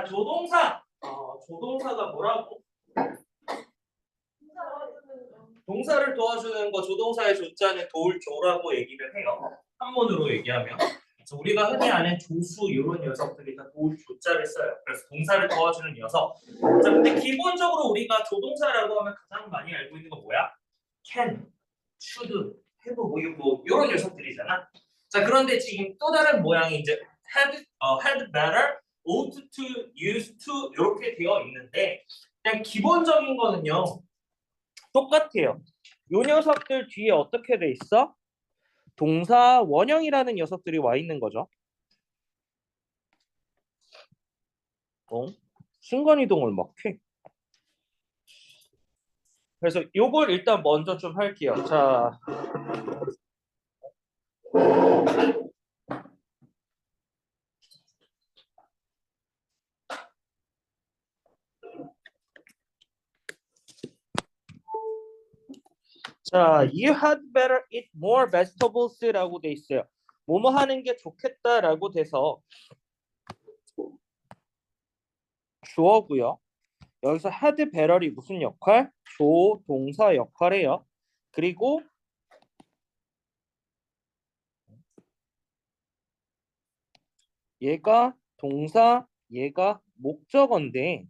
조동사. 조동사가 뭐라고? 동사를 도와주는 거 조동사의 조자는 도울 조라고 얘기를 해요. 한문으로 얘기하면. 그래서 우리가 흔히 아는 조수 이런 녀석들이 다 도울 조자를 써요. 그래서 동사를 도와주는 녀석. 자, 근데 기본적으로 우리가 조동사라고 하면 가장 많이 알고 있는 거 뭐야? can, should, have 뭐 이런 녀석들이잖아. 자, 그런데 지금 또 다른 모양이 이제 had better, ought to, used to 이렇게 되어 있는데 그냥 기본적인 거는요. 똑같아요. 요 녀석들 뒤에 어떻게 돼 있어? 동사 원형이라는 녀석들이 와 있는 거죠. 순간이동을 막 해. 그래서 요걸 일단 먼저 좀 할게요. 자, you had better eat more vegetables라고 돼 있어요. 뭐뭐 하는 게 좋겠다라고 돼서 주어고요. 여기서 had better이 무슨 역할? 조동사 역할이에요. 그리고 얘가 동사, 얘가 목적어인데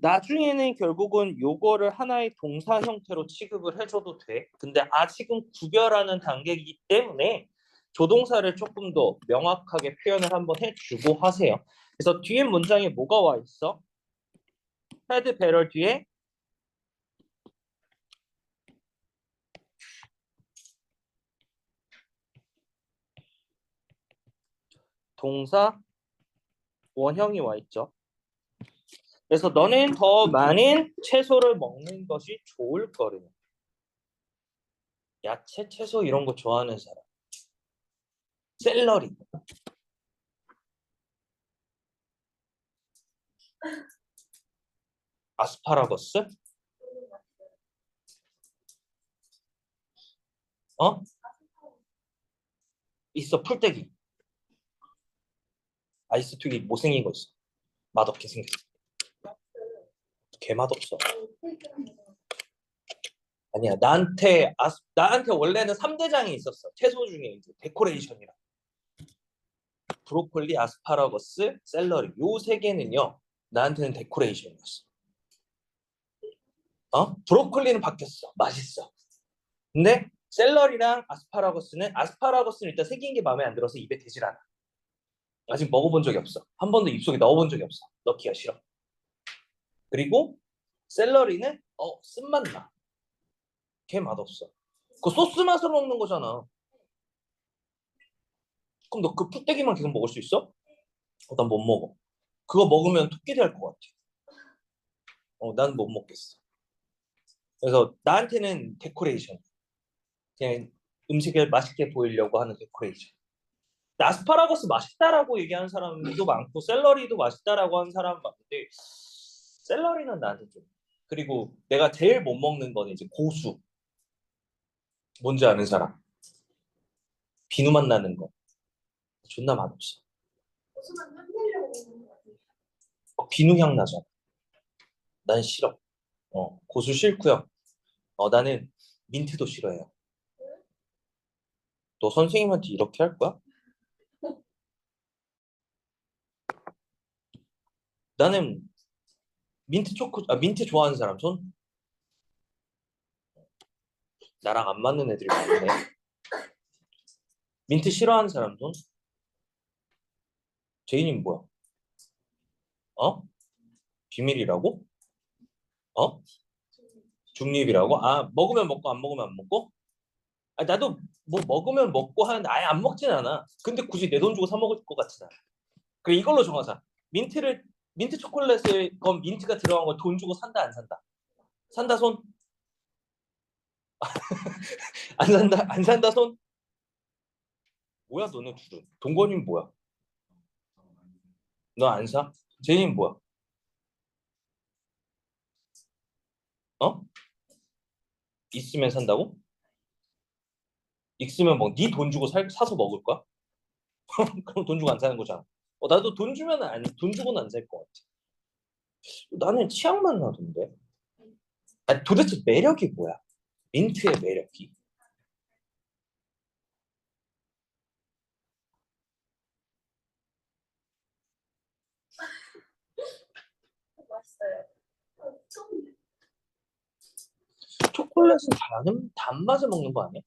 나중에는 결국은 요거를 하나의 동사 형태로 취급을 해줘도 돼. 근데 아직은 구별하는 단계이기 때문에 조동사를 조금 더 명확하게 표현을 한번 해주고 하세요. 그래서 뒤에 문장에 뭐가 와 있어? had better 뒤에 동사 원형이 와 있죠. 그래서 너는 더 많은 채소를 먹는 것이 좋을 거래. 야채, 채소 이런 거 좋아하는 사람. 샐러리. 아스파라거스? 있어, 풀떼기. 아이스 튀기 못생긴 거 있어. 맛없게 생겼어. 개 맛없어. 아니야, 나한테 원래는 3대장이 있었어. 채소 중에 이제 데코레이션이랑 브로콜리, 아스파라거스, 샐러리 요 세 개는요 나한테는 데코레이션이었어. 브로콜리는 바뀌었어. 맛있어. 근데 샐러리랑 아스파라거스는 일단 생긴 게 마음에 안 들어서 입에 대질 않아. 아직 먹어본 적이 없어. 한 번도 입속에 넣어본 적이 없어. 넣기가 싫어. 그리고 샐러리는 쓴맛 나. 걔 맛없어. 그 소스 맛으로 먹는 거잖아. 그럼 너 그 풀떼기만 계속 먹을 수 있어? 난 못 먹어. 그거 먹으면 토끼리 할 것 같아. 난 못 먹겠어. 그래서 나한테는 데코레이션. 그냥 음식을 맛있게 보이려고 하는 데코레이션. 아스파라거스 맛있다라고 얘기하는 사람도 많고 샐러리도 맛있다라고 하는 사람 많은데 샐러리는 나한테 좀. 그리고 내가 제일 못 먹는 건 이제 고수. 뭔지 아는 사람? 비누 맛 나는 거. 존나 맛없어. 비누 향 나잖아. 난 싫어. 고수 싫고요. 나는 민트도 싫어해요. 너 선생님한테 이렇게 할 거야? 나는 민트 좋아하는 사람 손? 나랑 안 맞는 애들이 많네. 민트 싫어하는 사람 손? 제이님 뭐야? 비밀이라고? 어? 중립이라고? 먹으면 먹고 안 먹으면 안 먹고? 나도 뭐 먹으면 먹고 하는데 아예 안 먹진 않아. 근데 굳이 내 돈 주고 사 먹을 것 같진 않아. 그래 이걸로 정하자. 민트 초콜릿에 건 민트가 들어간 걸 돈 주고 산다 안 산다? 산다 손? 안 산다 안 산다 손? 뭐야 너네 둘은? 동건이는 뭐야? 너 안 사? 제이는 뭐야? 어? 있으면 산다고? 있으면 뭐 네 돈 주고 사서 먹을 거야? 그럼 돈 주고 안 사는 거잖아. 나도 돈 주고는 안 살 것 같아. 나는 치약만 나던데. 아니, 도대체 매력이 뭐야? 민트의 매력이. 맛있어요. 처음 초콜릿은 단맛을 먹는 거 아니야?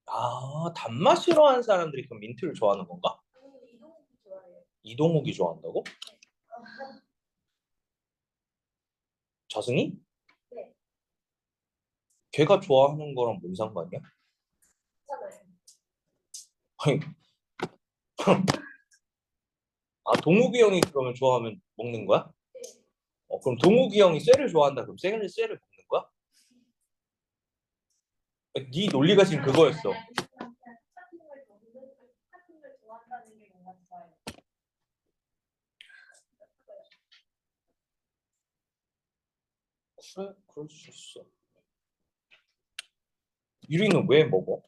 아, 단맛 싫어하는 사람들이 그럼 민트를 좋아하는 건가? 이동국 좋아해요. 이동욱이 좋아한다고? 자승이? 네, 걔가 좋아하는 거랑 뭔 상관이야? 괜찮아요. 아니, 아, 동욱이 형이 그러면 좋아하면 먹는 거야? 네. 그럼 동욱이 형이 쇠를 좋아한다. 그럼 쇠를 먹는 거야? 네 논리가 지금 그거였어. 같은 걸 먹는, 같은 걸 좋아한다는 게 뭔가 좋아요. 그래, 그럴 수 있어. 유리는 왜 먹어?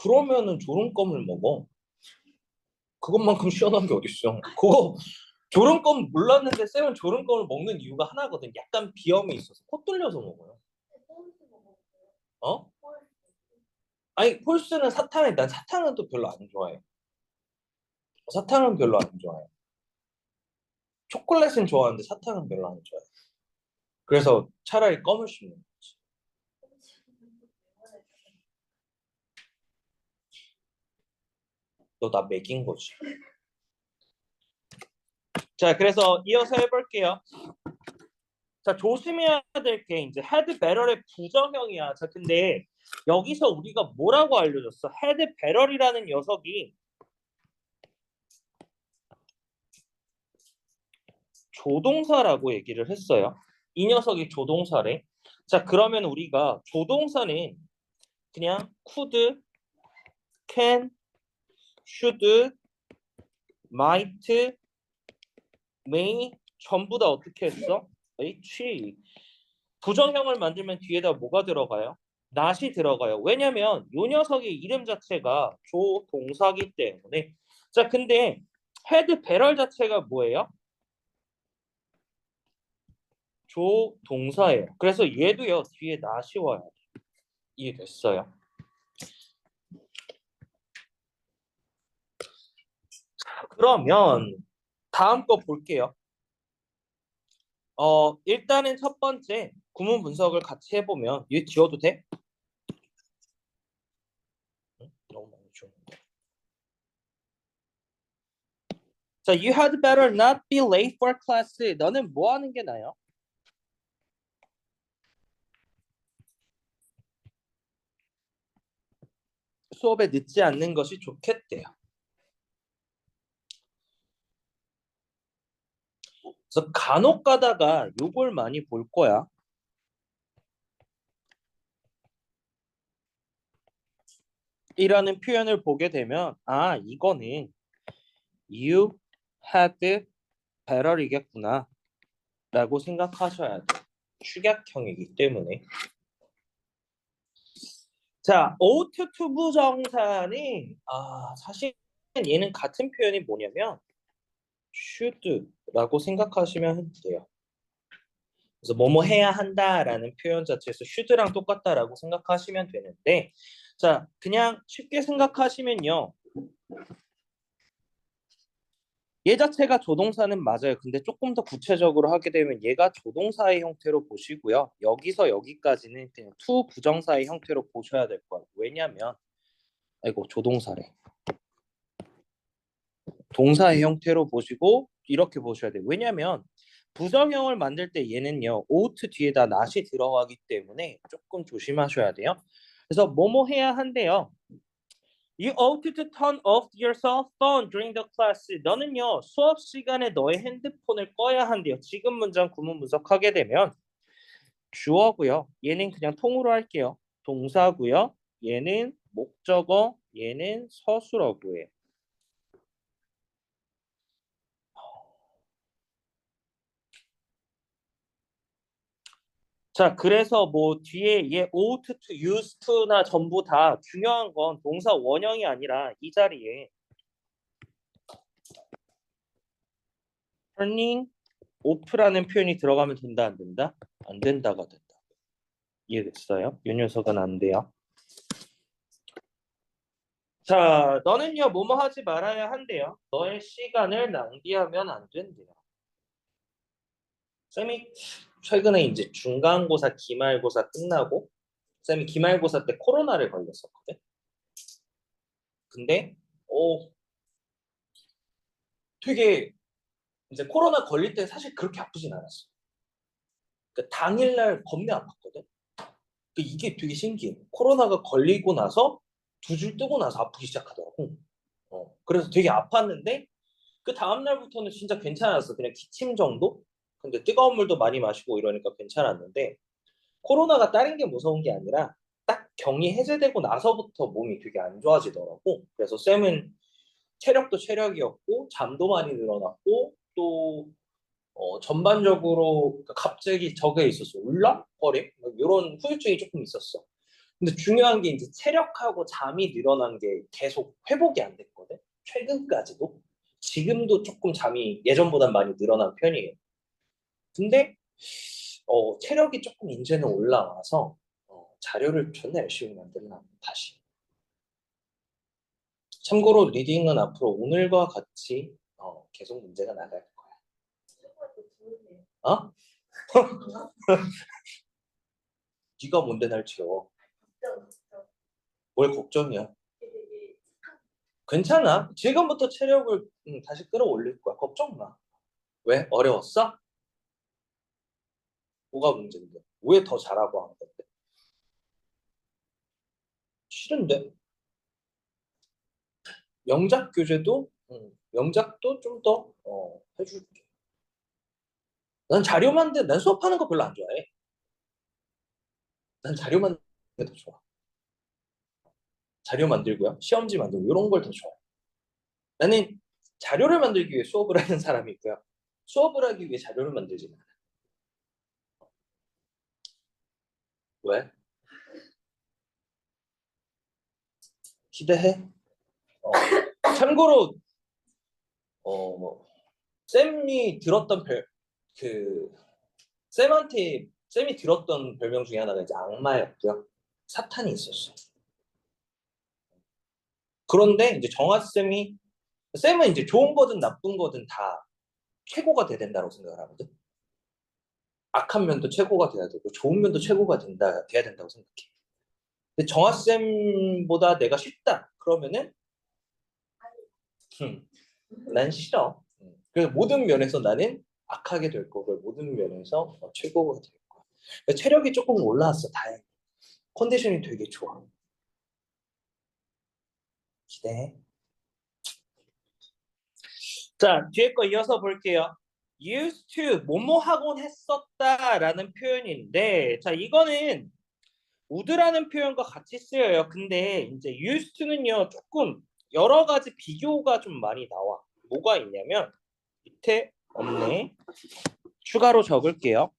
그러면은 졸음껌을 먹어. 그것만큼 시원한 게 어딨어. 그거 졸음껌 몰랐는데 쌤은 졸음껌을 먹는 이유가 하나거든. 약간 비염이 있어서 코 뚫려서 먹어요. 폴스 먹어볼게요. 어? 폴스. 아니 폴스는 사탕에 난 사탕은 또 별로 안 좋아해. 사탕은 별로 안 좋아해. 초콜릿은 좋아하는데 사탕은 별로 안 좋아해. 그래서 차라리 껌을 씹는 거지. 너 나 먹인 거지. 자, 그래서 이어서 해볼게요. 자, 조심해야 될 게 이제 헤드 배럴의 부정형이야. 자, 근데 여기서 우리가 뭐라고 알려줬어? 헤드 배럴이라는 녀석이 조동사라고 얘기를 했어요. 이 녀석이 조동사래. 자, 그러면 우리가 조동사는 그냥 could, can, should, might, may 전부 다 어떻게 했어? H. 부정형을 만들면 뒤에다 뭐가 들어가요? not이 들어가요. 왜냐면 이 녀석의 이름 자체가 조동사기 때문에. 자, 근데 헤드 배럴 자체가 뭐예요? 조동사예요. 그래서 얘도요 뒤에 not이 와요. 이해됐어요? 그러면 다음 거 볼게요. 일단은 첫 번째 구문 분석을 같이 해보면 얘 지워도 돼? 응? 너무 많이 지웠는데. 자, you had better not be late for class. 너는 뭐 하는 게 나아요? 수업에 늦지 않는 것이 좋겠대요. 그래서 간혹 가다가 요걸 많이 볼 거야. 이라는 표현을 보게 되면 아, 이거는 you had better이겠구나 라고 생각하셔야 돼. 축약형이기 때문에. 자, ought to 부정사는 사실 얘는 같은 표현이 뭐냐면 should라고 생각하시면 돼요. 그래서 뭐뭐 해야 한다라는 표현 자체에서 should랑 똑같다라고 생각하시면 되는데 자, 그냥 쉽게 생각하시면요. 얘 자체가 조동사는 맞아요. 근데 조금 더 구체적으로 하게 되면 얘가 조동사의 형태로 보시고요. 여기서 여기까지는 그냥 to 부정사의 형태로 보셔야 될 거예요. 왜냐면 아이고 조동사래. 동사의 형태로 보시고 이렇게 보셔야 돼요. 왜냐면 부정형을 만들 때 얘는요. ought 뒤에다 not이 들어가기 때문에 조금 조심하셔야 돼요. 그래서 뭐뭐 해야 한대요. You ought to turn off your cell phone during the class. 너는요 수업 시간에 너의 핸드폰을 꺼야 한대요. 지금 문장 구문 분석하게 되면 주어고요. 얘는 그냥 통으로 할게요. 동사고요. 얘는 목적어, 얘는 서술어고요. 자, 그래서 뭐 뒤에 얘 ought to, used to나 전부 다 중요한 건 동사 원형이 아니라 이 자리에 turning off라는 표현이 들어가면 된다 안 된다? 안 된다가 된다. 이해됐어요? 이 녀석은 안 돼요. 자, 너는요 뭐뭐 하지 말아야 한대요. 너의 시간을 낭비하면 안 된대요. 쌤이 최근에 이제 중간고사, 기말고사 끝나고 쌤이 기말고사 때 코로나를 걸렸었거든. 근데 되게 이제 코로나 걸릴 때 사실 그렇게 아프진 않았어. 그 당일날 겁내 아팠거든. 이게 되게 신기해. 코로나가 걸리고 나서 두 줄 뜨고 나서 아프기 시작하더라고. 그래서 되게 아팠는데 그 다음 날부터는 진짜 괜찮았어. 그냥 기침 정도? 근데 뜨거운 물도 많이 마시고 이러니까 괜찮았는데 코로나가 다른 게 무서운 게 아니라 딱 격리 해제되고 나서부터 몸이 되게 안 좋아지더라고. 그래서 쌤은 체력도 체력이었고 잠도 많이 늘어났고 또 전반적으로 갑자기 저게 있었어. 울렁거림? 이런 후유증이 조금 있었어. 근데 중요한 게 이제 체력하고 잠이 늘어난 게 계속 회복이 안 됐거든. 최근까지도. 지금도 조금 잠이 예전보단 많이 늘어난 편이에요. 근데 체력이 조금 이제는 올라와서 자료를 존나 열심히 만들나 다시. 참고로 리딩은 앞으로 오늘과 같이 계속 문제가 나갈 거야. 그것도 좋은데요. 어? 네가 뭔데 날 채워? 걱정. 뭘 걱정이야? 되게 괜찮아. 지금부터 체력을 다시 끌어올릴 거야. 걱정 마. 왜? 어려웠어? 뭐가 문제인데? 왜 더 잘하고 하는 건데? 싫은데? 영작 교재도 영작도 좀 더 해줄게. 난 자료 만든 난 수업하는 거 별로 안 좋아해. 난 자료 만드는 게 더 좋아. 자료 만들고요. 시험지 만들고 이런 걸 더 좋아해. 나는 자료를 만들기 위해 수업을 하는 사람이고요. 수업을 하기 위해 자료를 만들지는 않아. 왜? 기대해. 어, 참고로 뭐 쌤이 들었던 그 쌤한테 쌤이 들었던 별명 중에 하나가 이제 악마였고요. 사탄이 있었어. 그런데 이제 정아 쌤은 이제 좋은 거든 나쁜 거든 다 최고가 돼야 된다고 생각을 하거든. 악한 면도 최고가 돼야 되고 좋은 면도 최고가 돼야 된다고 생각해. 근데 정아 쌤보다 내가 쉽다. 그러면은 난 싫어. 그래서 모든 면에서 나는 악하게 될 거고 모든 면에서 최고가 될 거야. 그러니까 체력이 조금 올라왔어. 다행히. 컨디션이 되게 좋아. 기대해. 자, 뒤에 거 이어서 볼게요. used to 뭐뭐 하곤 했었다라는 표현인데, 자, 이거는 would라는 표현과 같이 쓰여요. 근데 이제 used to는요, 조금 여러 가지 비교가 좀 많이 나와. 뭐가 있냐면 밑에 없네. 추가로 적을게요.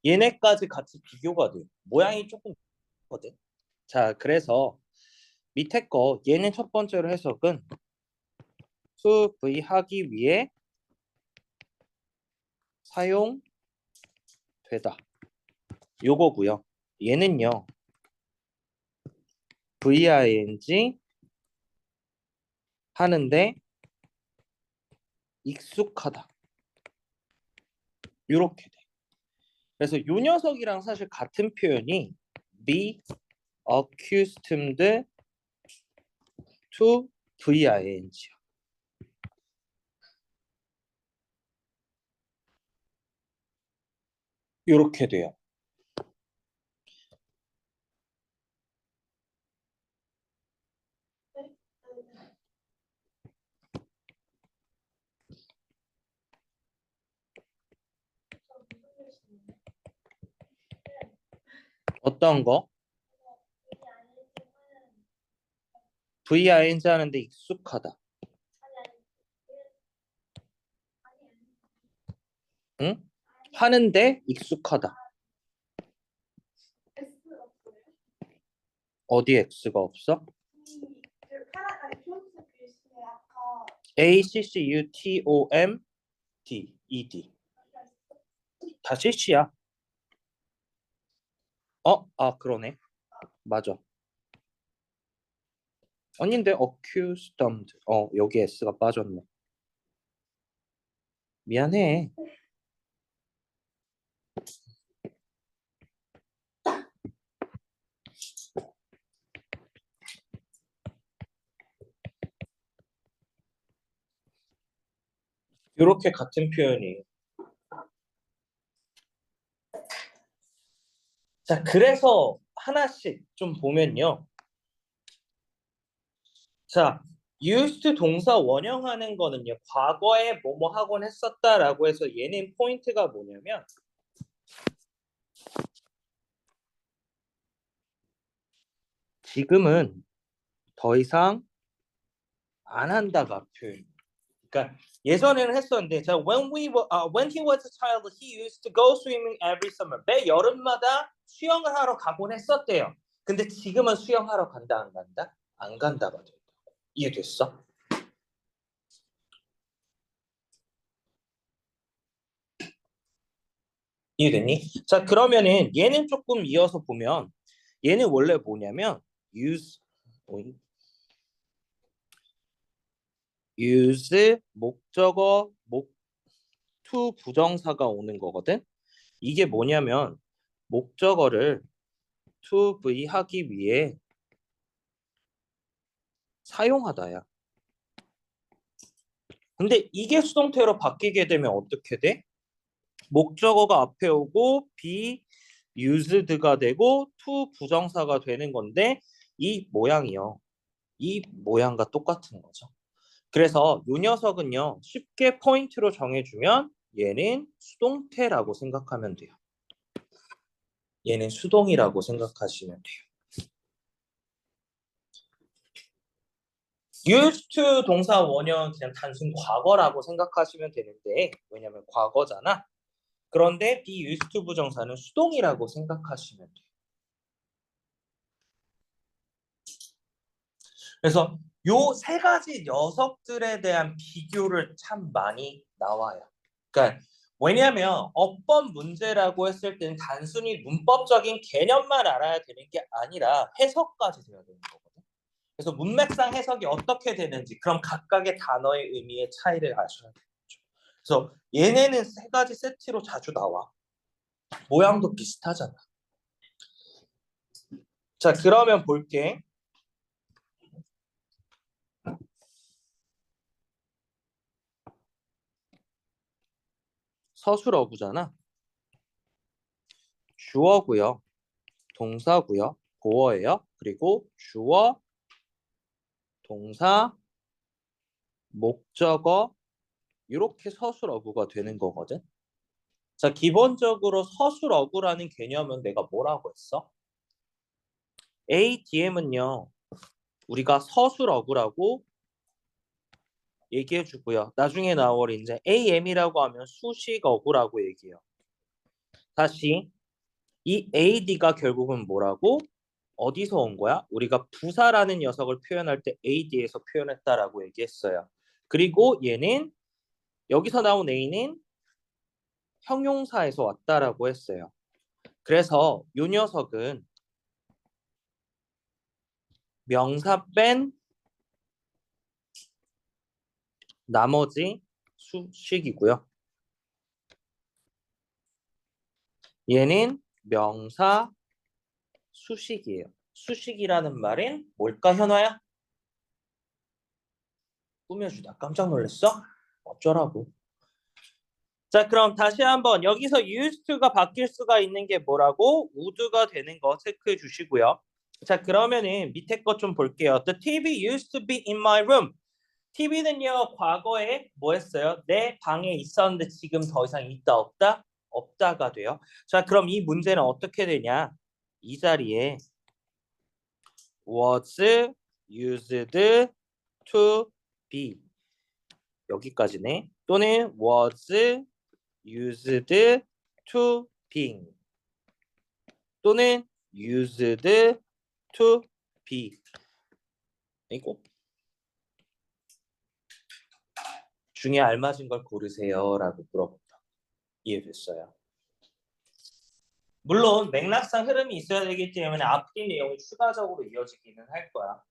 얘네까지 같이 비교가 돼. 모양이 조금 거든. 자, 그래서 밑에 거 얘는 첫 번째로 해석은 to v 하기 위해 사용되다. 요거고요. 얘는요. VING 하는데 익숙하다. 요렇게 돼. 그래서 요 녀석이랑 사실 같은 표현이 be accustomed to VING야. 요렇게 돼요. 어떤 거? VING 하는데 익숙하다. 응? 하는데 익숙하다. S 없어요. 어디 X가 없어? 아니 교수 글씨에 아까 ACCUTOMD ED 다 CC야. 그러네. 맞아. 아닌데 accused. 여기 S가 빠졌네. 미안해. 이렇게 같은 표현이에요. 자, 그래서 하나씩 좀 보면요. 자, used 동사 원형하는 거는요. 과거에 뭐뭐 하곤 했었다라고 해서 얘는 포인트가 뭐냐면 지금은 더 이상 안 한다가 표현. 그러니까 예전에는 했었는데, 자, when he was a child, he used to go swimming every summer. 매 여름마다 수영을 하러 가곤 했었대요. 근데 지금은 수영하러 간다, 안 간다? 안 간다가 된다. 이해됐어? 이해됐니? 자, 그러면은 얘는 조금 이어서 보면 얘는 원래 뭐냐면 use 목적어 to 부정사가 오는 거거든. 이게 뭐냐면 목적어를 to be 하기 위해 사용하다야. 근데 이게 수동태로 바뀌게 되면 어떻게 돼? 목적어가 앞에 오고 be used가 되고 to 부정사가 되는 건데 이 모양이요. 이 모양과 똑같은 거죠. 그래서 이 녀석은요. 쉽게 포인트로 정해주면 얘는 수동태라고 생각하면 돼요. 얘는 수동이라고 생각하시면 돼요. used to 동사 원형 그냥 단순 과거라고 생각하시면 되는데 왜냐면 과거잖아. 그런데 be used to 부정사는 수동이라고 생각하시면 돼요. 그래서 요 세 가지 녀석들에 대한 비교를 참 많이 나와요. 그러니까 왜냐하면 어법 문제라고 했을 때는 단순히 문법적인 개념만 알아야 되는 게 아니라 해석까지 돼야 되는 거거든. 그래서 문맥상 해석이 어떻게 되는지 그럼 각각의 단어의 의미의 차이를 아셔야 되죠. 그래서 얘네는 세 가지 세트로 자주 나와. 모양도 비슷하잖아. 자, 그러면 볼게. 서술어구잖아. 주어고요. 동사고요. 보어예요. 그리고 주어, 동사, 목적어 이렇게 서술어구가 되는 거거든. 자, 기본적으로 서술어구라는 개념은 내가 뭐라고 했어? ADM은요. 우리가 서술어구라고 얘기해 주고요. 나중에 나올 이제 AM이라고 하면 수식어구라고 얘기해요. 다시 이 AD가 결국은 뭐라고? 어디서 온 거야? 우리가 부사라는 녀석을 표현할 때 AD에서 표현했다라고 얘기했어요. 그리고 얘는 여기서 나온 A는 형용사에서 왔다라고 했어요. 그래서 이 녀석은 명사 뺀 나머지 수식이고요. 얘는 명사 수식이에요. 수식이라는 말은 뭘까, 현아야? 꾸며주다. 깜짝 놀랐어? 어쩌라고. 자, 그럼 다시 한번 여기서 used to가 바뀔 수가 있는 게 뭐라고? would가 되는 거 체크해 주시고요. 자, 그러면은 밑에 거 좀 볼게요. The TV used to be in my room. TV는요, 과거에 뭐 했어요? 내 방에 있었는데 지금 더 이상 있다 없다? 없다가 돼요. 자, 그럼 이 문제는 어떻게 되냐? 이 자리에 was used to be 여기까지네. 또는 was used to being 또는 used to be. 이거 중에 알맞은 걸 고르세요라고 물어본다. 이해됐어요? 물론 맥락상 흐름이 있어야 되기 때문에 앞뒤 내용이 추가적으로 이어지기는 할 거야.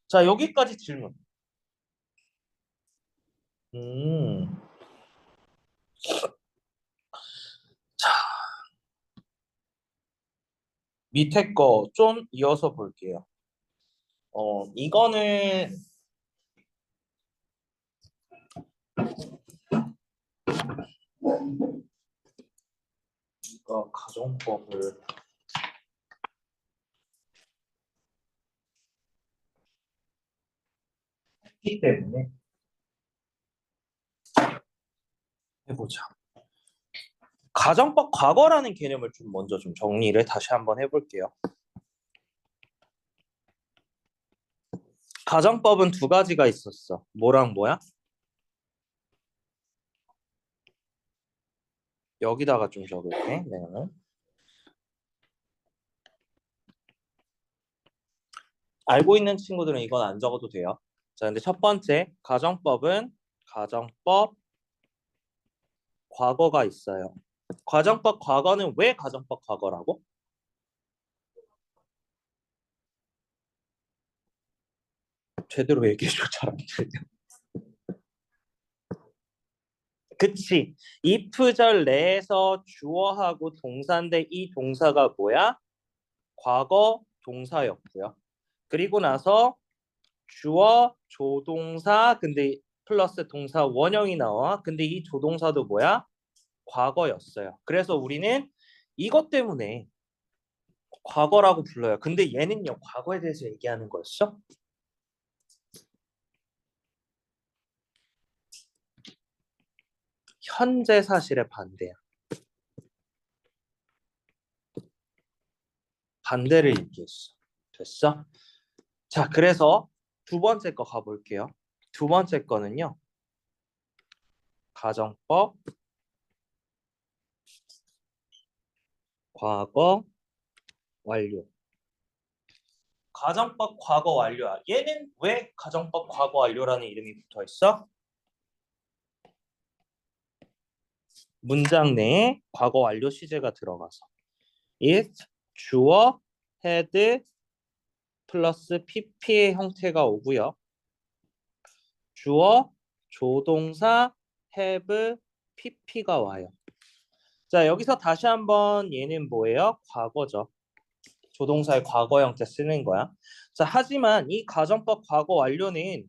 자, 여기까지 질문. 자, 밑에 거 좀 이어서 볼게요. 이거는 이거 가정법을 했기 때문에 해보자. 가정법 과거라는 개념을 좀 먼저 좀 정리를 다시 한번 해볼게요. 가정법은 두 가지가 있었어. 뭐랑 뭐야? 여기다가 좀 적을게. 네. 알고 있는 친구들은 이건 안 적어도 돼요. 자, 근데 첫 번째 가정법은 가정법 과거가 있어요. 가정법 과거는 왜 가정법 과거라고? 제대로 얘기해줘. 잘 안 들려. 그치. if절 내에서 주어하고 동사인데 이 동사가 뭐야? 과거 동사였고요. 그리고 나서 주어 조동사 근데 플러스 동사 원형이 나와. 근데 이 조동사도 뭐야? 과거였어요. 그래서 우리는 이것 때문에 과거라고 불러요. 근데 얘는요, 과거에 대해서 얘기하는 거였어? 현재 사실의 반대야. 반대를 얘기했어. 됐어? 자, 그래서 두 번째 거 가볼게요. 두 번째 거는요, 가정법 과거 완료. 가정법 과거 완료야. 얘는 왜 가정법 과거 완료라는 이름이 붙어 있어? 문장 내에 과거 완료 시제가 들어가서 it, 주어, had 플러스 pp의 형태가 오고요. 주어, 조동사, have, pp가 와요. 자, 여기서 다시 한번 얘는 뭐예요? 과거죠. 조동사의 과거 형태 쓰는 거야. 자, 하지만 이 가정법 과거 완료는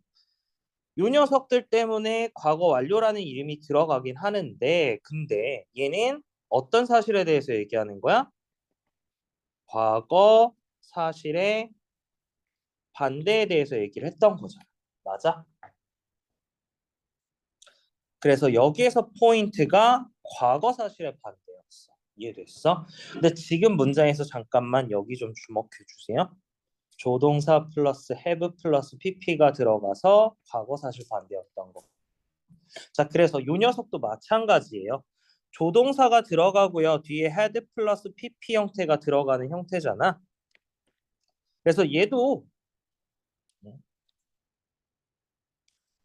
요 녀석들 때문에 과거 완료라는 이름이 들어가긴 하는데 근데 얘는 어떤 사실에 대해서 얘기하는 거야? 과거 사실의 반대에 대해서 얘기를 했던 거잖아. 맞아? 그래서 여기에서 포인트가 과거 사실의 반대였어. 이해됐어? 근데 지금 문장에서 잠깐만 여기 좀 주목해 주세요. 조동사 플러스 have 플러스 pp가 들어가서 과거 사실 반대였던 거. 자, 그래서 요 녀석도 마찬가지예요. 조동사가 들어가고요. 뒤에 had 플러스 pp 형태가 들어가는 형태잖아. 그래서 얘도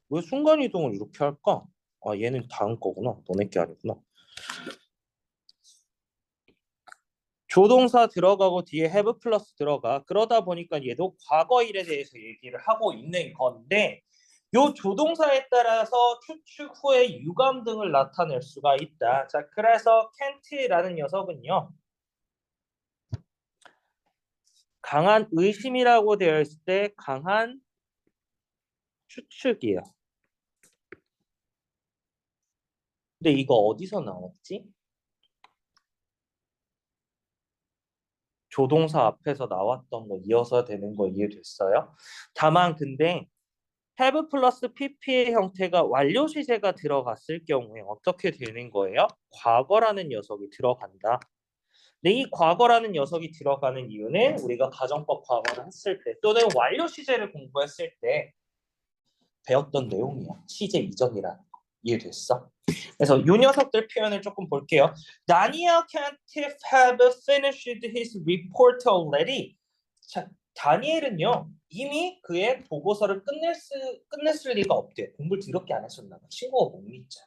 왜 순간이동을 이렇게 할까? 아, 얘는 다음 거구나. 너네 게 아니구나. 조동사 들어가고 뒤에 have 플러스 들어가. 그러다 보니까 얘도 과거 일에 대해서 얘기를 하고 있는 건데 요 조동사에 따라서 추측 후에 유감 등을 나타낼 수가 있다. 자, 그래서 켄트라는 녀석은요. 강한 의심이라고 되어 있을 때 강한 추측이에요. 근데 이거 어디서 나왔지? 조동사 앞에서 나왔던 거 이어서 되는 거 이해됐어요? 다만 근데 have 플러스 pp의 형태가 완료 시제가 들어갔을 경우에 어떻게 되는 거예요? 과거라는 녀석이 들어간다. 근데 이 과거라는 녀석이 들어가는 이유는 우리가 가정법 과거를 했을 때 또는 완료 시제를 공부했을 때 배웠던 내용이야. 시제 이전이라는 거. 이해됐어? 그래서 이 녀석들 표현을 조금 볼게요. Daniel can't have finished his report already. 자, 다니엘은요 이미 그의 보고서를 끝냈을 리가 없대. 공부를 더럽게 안 했었나 봐. 친구가 못 믿잖아.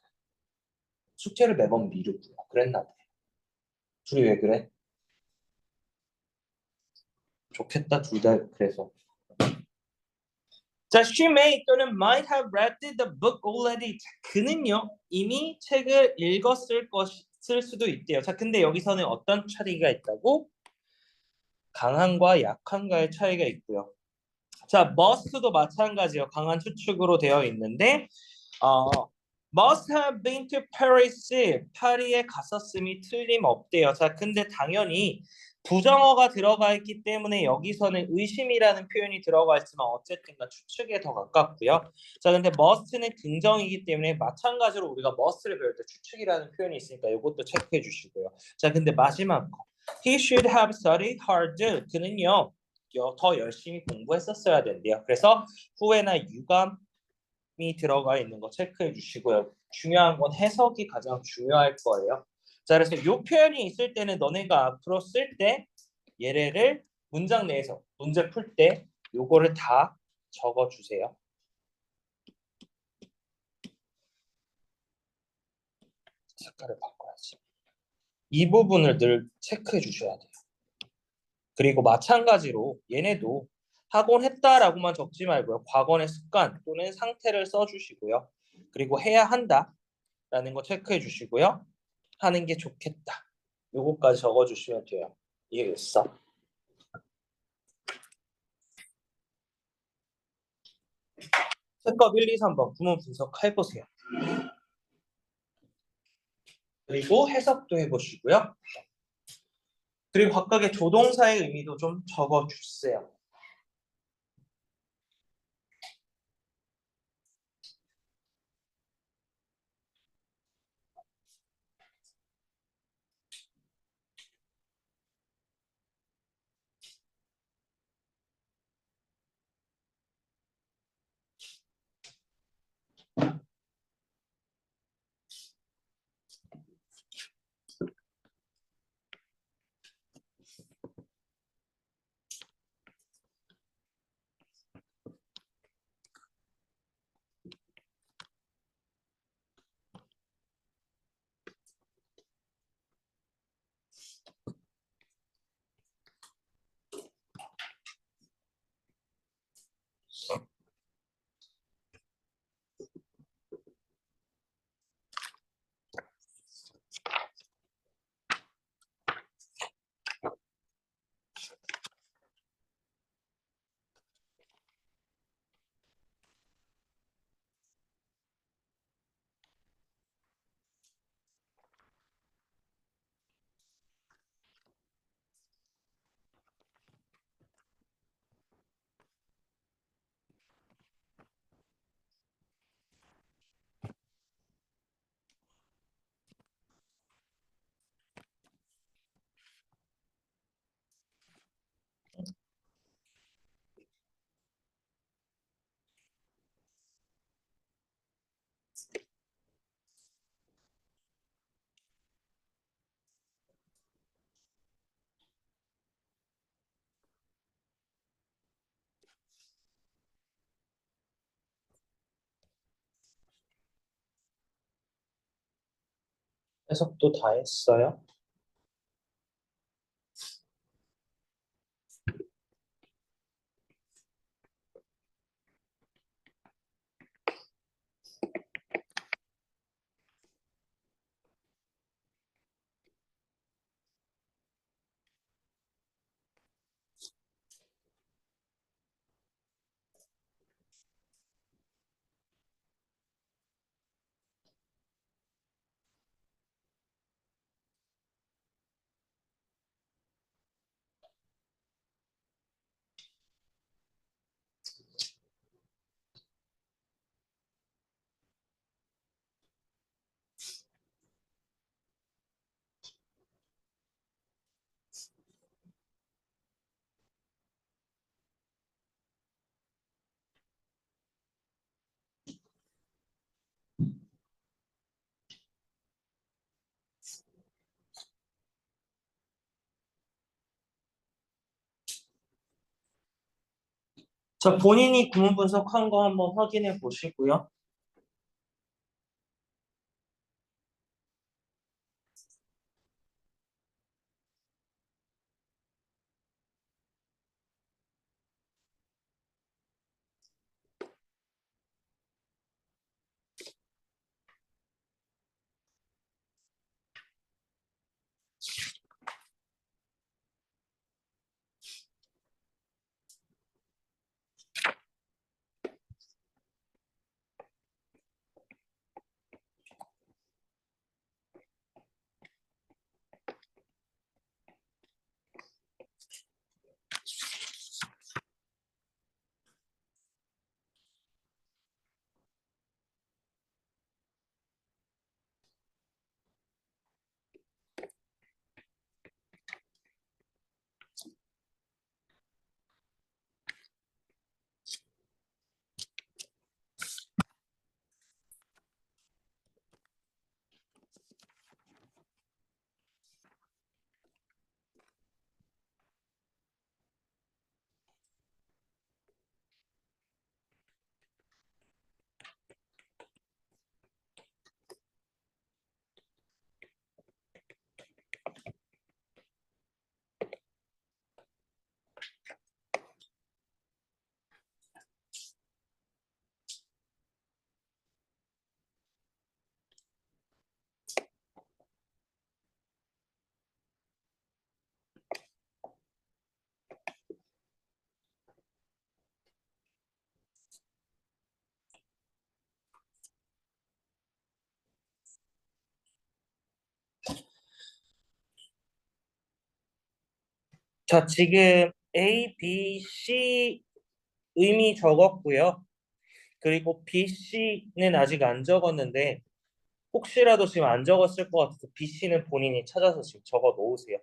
숙제를 매번 미루고요. 그랬나 봐. 둘이 왜 그래? 좋겠다 둘 다 그래서. 자, she may 또는 might have read the book already. 자, 그는요 이미 책을 읽었을 수도 있대요. 자, 근데 여기서는 어떤 차이가 있다고? 강한과 약한과의 차이가 있고요. 자, must도 마찬가지요. 강한 추측으로 되어 있는데, must have been to Paris. 파리에 갔었음이 틀림없대요. 자, 근데 당연히 부정어가 들어가 있기 때문에 여기서는 의심이라는 표현이 들어가 있지만 어쨌든가 추측에 더 가깝고요. 자, 근데 must는 긍정이기 때문에 마찬가지로 우리가 must를 배울 때 추측이라는 표현이 있으니까 이것도 체크해 주시고요. 자, 근데 마지막 거. He should have studied hard. 그는요 더 열심히 공부했었어야 된대요. 그래서 후에나 유감이 들어가 있는 거 체크해 주시고요. 중요한 건 해석이 가장 중요할 거예요. 자, 그래서 이 표현이 있을 때는 너네가 앞으로 쓸 때 얘네를 문장 내에서 문제 풀 때 요거를 다 적어 주세요. 색깔을 바꿔야지. 이 부분을 늘 체크해 주셔야 돼요. 그리고 마찬가지로 얘네도 하곤 했다라고만 적지 말고요. 과거의 습관 또는 상태를 써주시고요. 그리고 해야 한다라는 거 체크해 주시고요. 하는 게 좋겠다. 요거까지 적어주시면 돼요. 이해됐어? 책업 1, 2, 3번 구문 분석해보세요. 그리고 해석도 해보시고요. 그리고 각각의 조동사의 의미도 좀 적어주세요. 해석도 다 했어요. 자, 본인이 구문 분석한 거 한번 확인해 보시고요. 자, 지금 A, B, C 의미 적었고요. 그리고 B, C는 아직 안 적었는데 혹시라도 지금 안 적었을 것 같아서 B, C는 본인이 찾아서 지금 적어 놓으세요.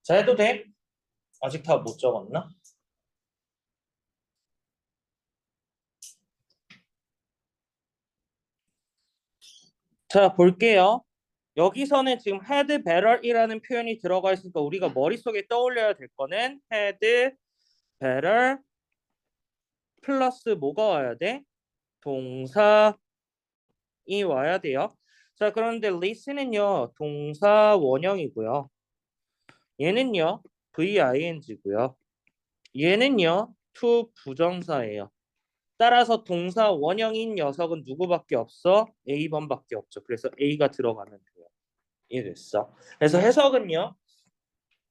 자, 해도 돼? 아직 다 못 적었나? 자, 볼게요. 여기서는 지금 had better이라는 표현이 들어가 있으니까 우리가 머릿속에 떠올려야 될 거는 had better 플러스 뭐가 와야 돼? 동사이 와야 돼요. 자, 그런데 listen은요, 동사 원형이고요. 얘는요, VING고요. 얘는요, to 부정사예요. 따라서 동사 원형인 녀석은 누구밖에 없어? A번밖에 없죠. 그래서 A가 들어가면 돼요. 이해됐어? 그래서 해석은요,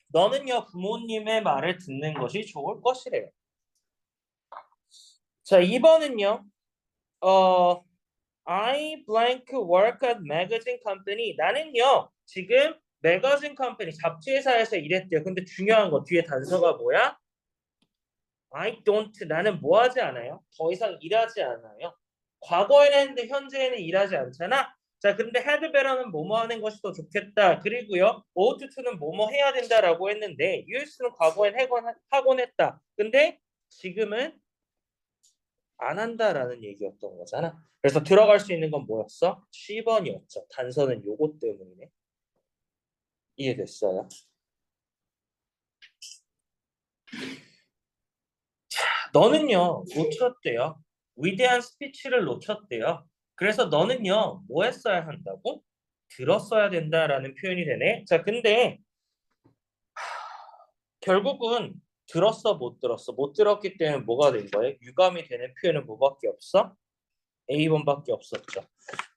너는요, 부모님의 말을 듣는 것이 좋을 것이래요. 자, 2번은요, 어, I blank work at magazine company. 나는요, 지금 매거진 컴퍼니 잡지회사에서 일했대요. 근데 중요한 거 뒤에 단서가 뭐야? I don't. 나는 뭐 하지 않아요? 더 이상 일하지 않아요. 과거에는 했는데 현재에는 일하지 않잖아. 자, 근데 had better는 뭐뭐 하는 것이 더 좋겠다. 그리고요, ought to는 뭐뭐 해야 된다라고 했는데 use는 과거엔 하곤 했다. 근데 지금은 안 한다라는 얘기였던 거잖아. 그래서 들어갈 수 있는 건 뭐였어? 10번이었죠. 단서는 요것 때문이네. 이해됐어요? 너는요, 놓쳤대요. 위대한 스피치를 놓쳤대요. 그래서 너는요, 뭐 했어야 한다고? 들었어야 된다라는 표현이 되네. 자, 근데 결국은 들었어, 못 들었어? 못 들었기 때문에 뭐가 된 거예요? 유감이 되는 표현은 뭐밖에 없어? A번밖에 없었죠.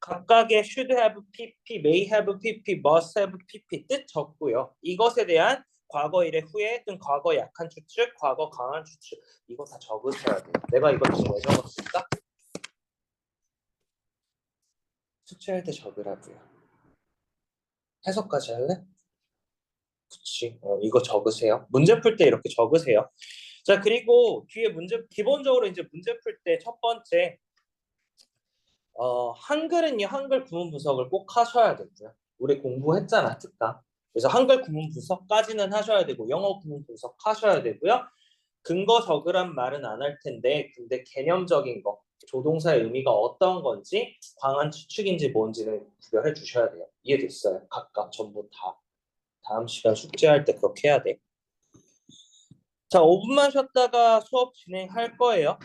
각각의 should have pp, may have pp, must have pp 뜻 적고요. 이것에 대한 과거 일의 후에 또는 과거 약한 추측, 과거 강한 추측 이거 다 적으셔야 돼요. 내가 이거 지금 왜 적었을까? 숙제할 때 적으라고요. 해석까지 할래? 그치. 이거 적으세요. 문제 풀 때 이렇게 적으세요. 자, 그리고 뒤에 문제, 기본적으로 이제 문제 풀 때 첫 번째, 한글은요, 한글 구문 분석을 꼭 하셔야 되고요. 우리 공부했잖아, 특강. 그래서 한글 구문 분석까지는 하셔야 되고, 영어 구문 분석 하셔야 되고요. 근거 적으란 말은 안 할 텐데, 근데 개념적인 거, 조동사의 의미가 어떤 건지, 광한 추측인지 뭔지는 구별해 주셔야 돼요. 이해됐어요? 각각 전부 다. 다음 시간 숙제할 때 그렇게 해야 돼. 자, 5분만 쉬었다가 수업 진행할 거예요.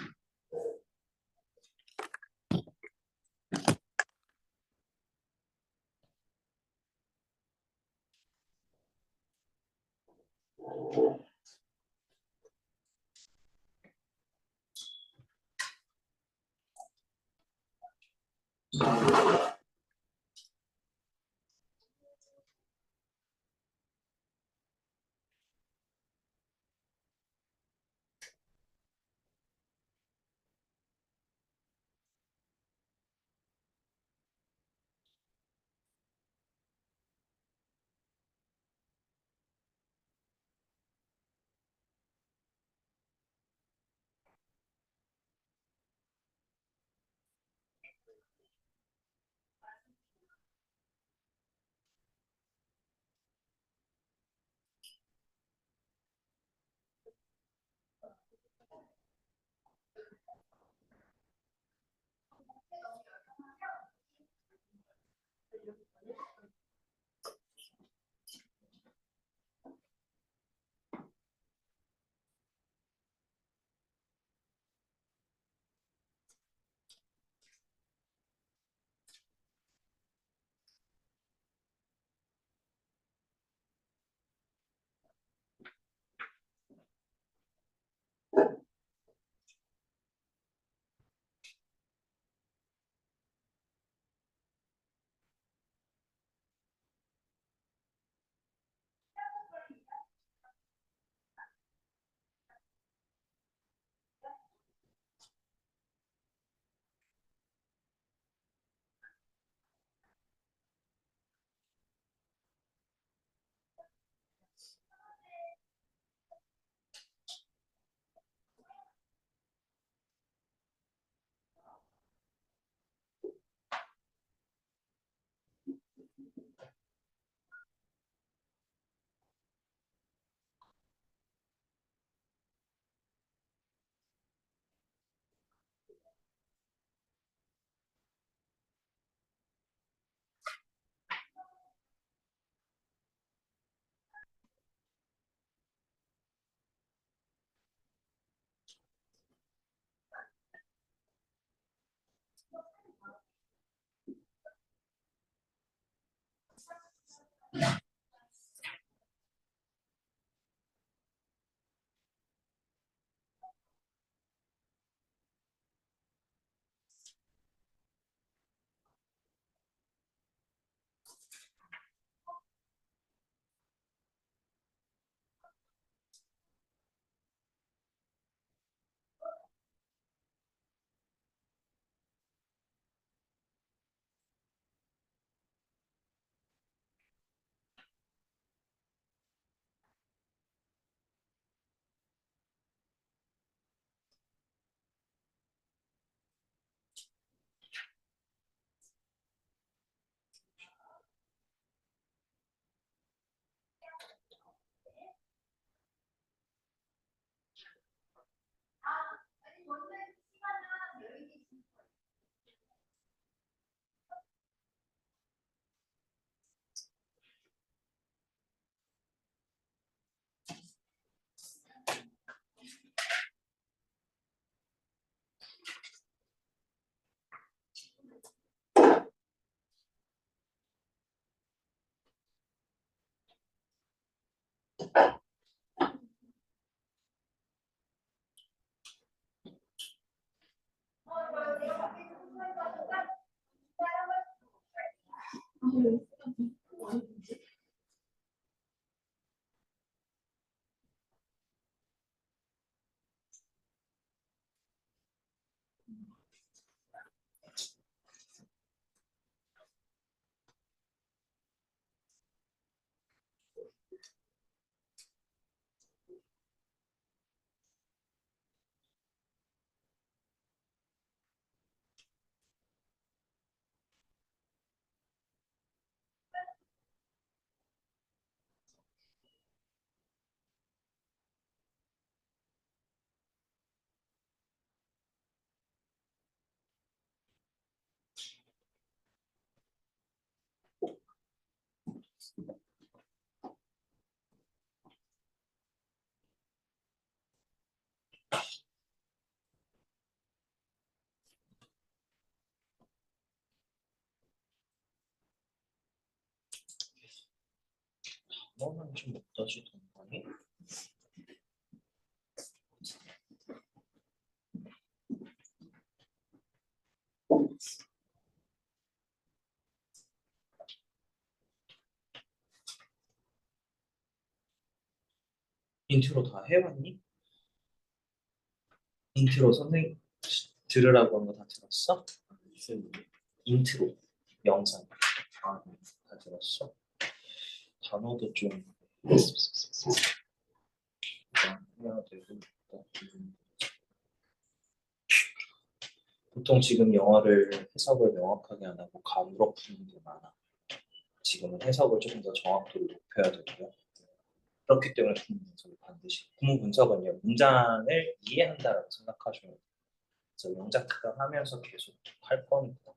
너는 좀 못다지 동반이? 인트로 다 해왔니? 인트로 선생님 들으라고 한 거 다 들었어? 인트로 영상 다 들었어? 단어도 좀 해야 되고 보통 지금 영어를 해석을 명확하게 안 하고 감으로 푸는 게 많아. 지금은 해석을 조금 더 정확도를 높여야 되고요. 그렇기 때문에 구문 분석을 반드시 구문 분석은요 문장을 이해한다라고 생각하시면 돼요. 그래서 영작 특강하면서 계속 할 거니까.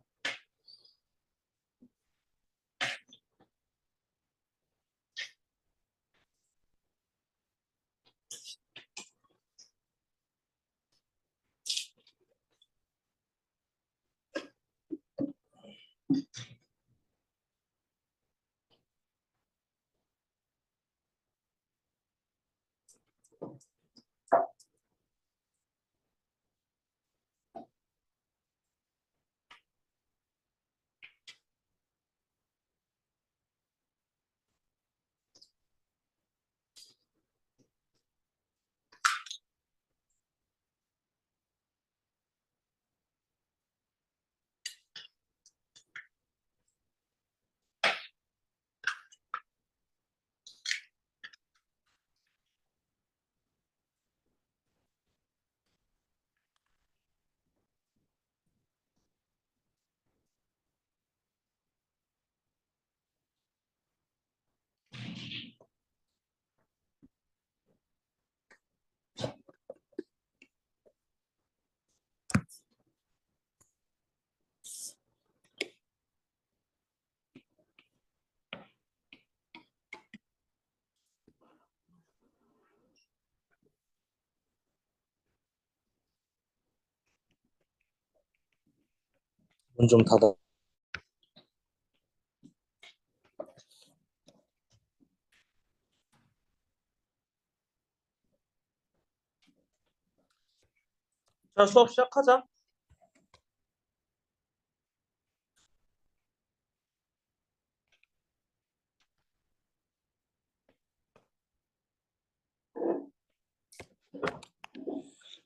문 좀 닫아. 자, 수업 시작하자.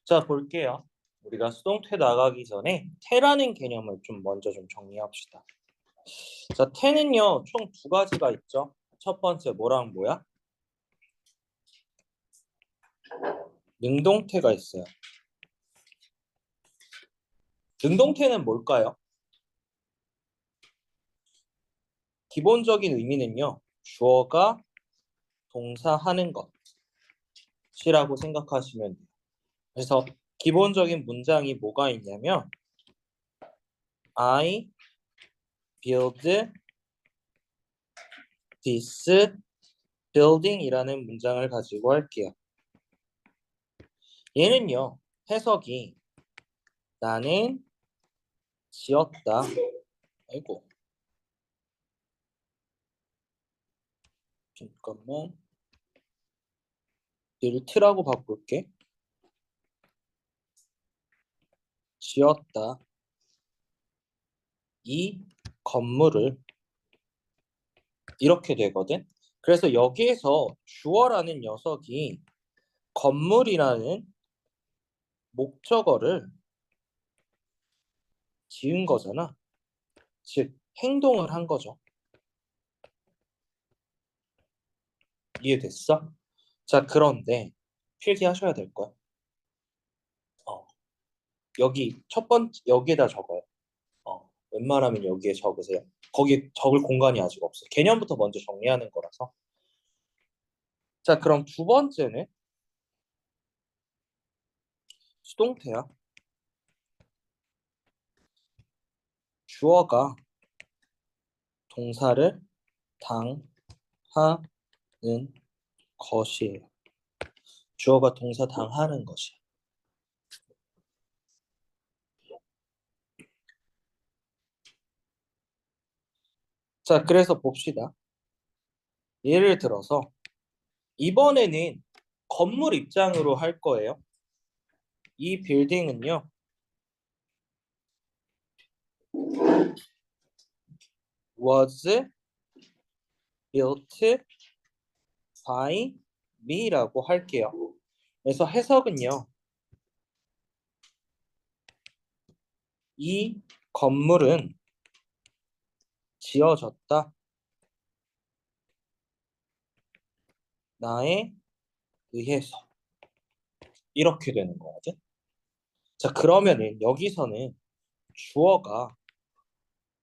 자, 볼게요. 우리가 수동태 나가기 전에 태라는 개념을 좀 먼저 좀 정리합시다. 자, 태는요 총 두 가지가 있죠. 첫 번째 뭐랑 뭐야? 능동태가 있어요. 능동태는 뭘까요? 기본적인 의미는요 주어가 동사하는 것이라고 생각하시면 돼요. 그래서 기본적인 문장이 뭐가 있냐면 I build this building 이라는 문장을 가지고 할게요. 얘는요 해석이 나는 지었다. 아이고 잠깐만 built라고 바꿀게. 지었다. 이 건물을 이렇게 되거든. 그래서 여기에서 주어라는 녀석이 건물이라는 목적어를 지은 거잖아. 즉 행동을 한 거죠. 이해됐어? 자, 그런데 필기하셔야 될 거야. 여기 첫 번째 여기에다 적어요. 웬만하면 여기에 적으세요. 거기 적을 공간이 아직 없어. 개념부터 먼저 정리하는 거라서. 자, 그럼 두 번째는 수동태야. 주어가 동사를 당하는 것이에요. 주어가 동사 당하는 것이에요. 자, 그래서 봅시다. 예를 들어서 이번에는 건물 입장으로 할 거예요. 이 빌딩은요. was built by me라고 할게요. 그래서 해석은요. 이 건물은 지어졌다. 나에 의해서. 이렇게 되는 거거든. 자, 그러면은 여기서는 주어가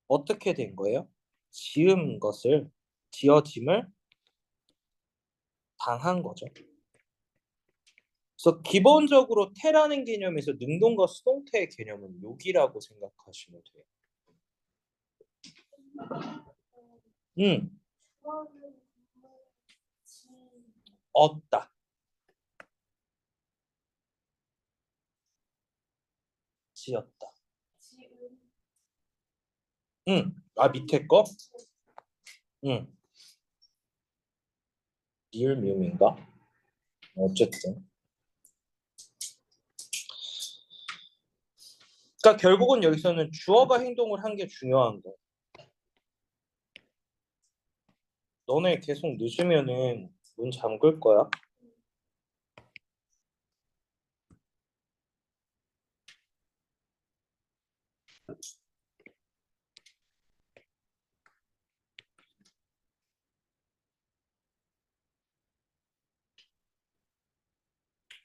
어떻게 된 거예요? 지은 것을, 지어짐을 당한 거죠. 그래서 기본적으로 태라는 개념에서 능동과 수동태의 개념은 여기라고 생각하시면 돼요. 주어는 지, 얻다, 지었다. 지은, 밑에 거? 응, 리을 미음인가? 어쨌든. 그러니까 결국은 여기서는 주어가 행동을 한 게 중요한 거야. 너네 계속 늦으면은 문 잠글 거야.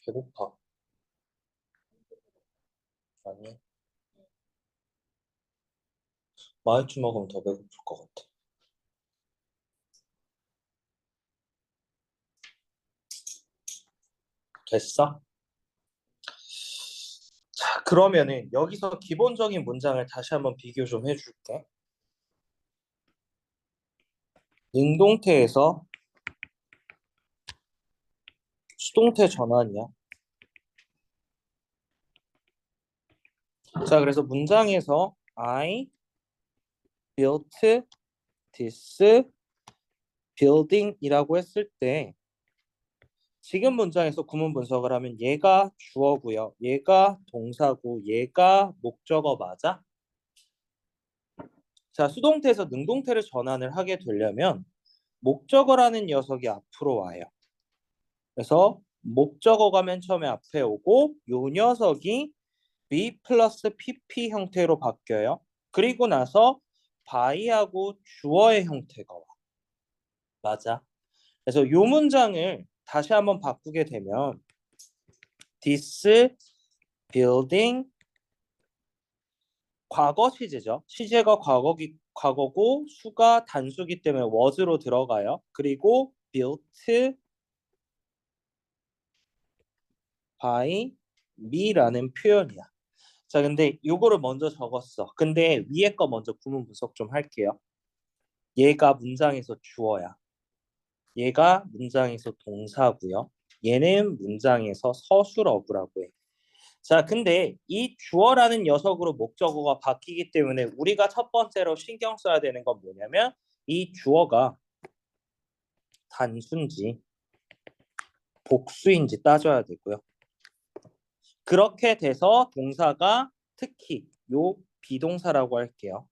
배고파. 아니, 마이쮸 먹으면 더 배고플 것 같아. 됐어? 자, 그러면은 여기서 기본적인 문장을 다시 한번 비교 좀 해줄게. 능동태에서 수동태 전환이야. 자, 그래서 문장에서 I built this building이라고 했을 때 지금 문장에서 구문 분석을 하면 얘가 주어고요. 얘가 동사고 얘가 목적어 맞아? 자, 수동태에서 능동태를 전환을 하게 되려면 목적어라는 녀석이 앞으로 와요. 그래서 목적어가 맨 처음에 앞에 오고 요 녀석이 be 플러스 pp 형태로 바뀌어요. 그리고 나서 by하고 주어의 형태가 와. 맞아. 그래서 요 문장을 다시 한번 바꾸게 되면 this building 과거 시제죠. 시제가 과거고 수가 단수기 때문에 was로 들어가요. 그리고 built by me라는 표현이야. 자, 근데 요거를 먼저 적었어. 근데 위에 거 먼저 구문 분석 좀 할게요. 얘가 문장에서 주어야. 얘가 문장에서 동사고요. 얘는 문장에서 서술어구라고 해. 자, 근데 이 주어라는 녀석으로 목적어가 바뀌기 때문에 우리가 첫 번째로 신경 써야 되는 건 뭐냐면 이 주어가 단수인지 복수인지 따져야 되고요. 그렇게 돼서 동사가 특히 요 비동사라고 할게요.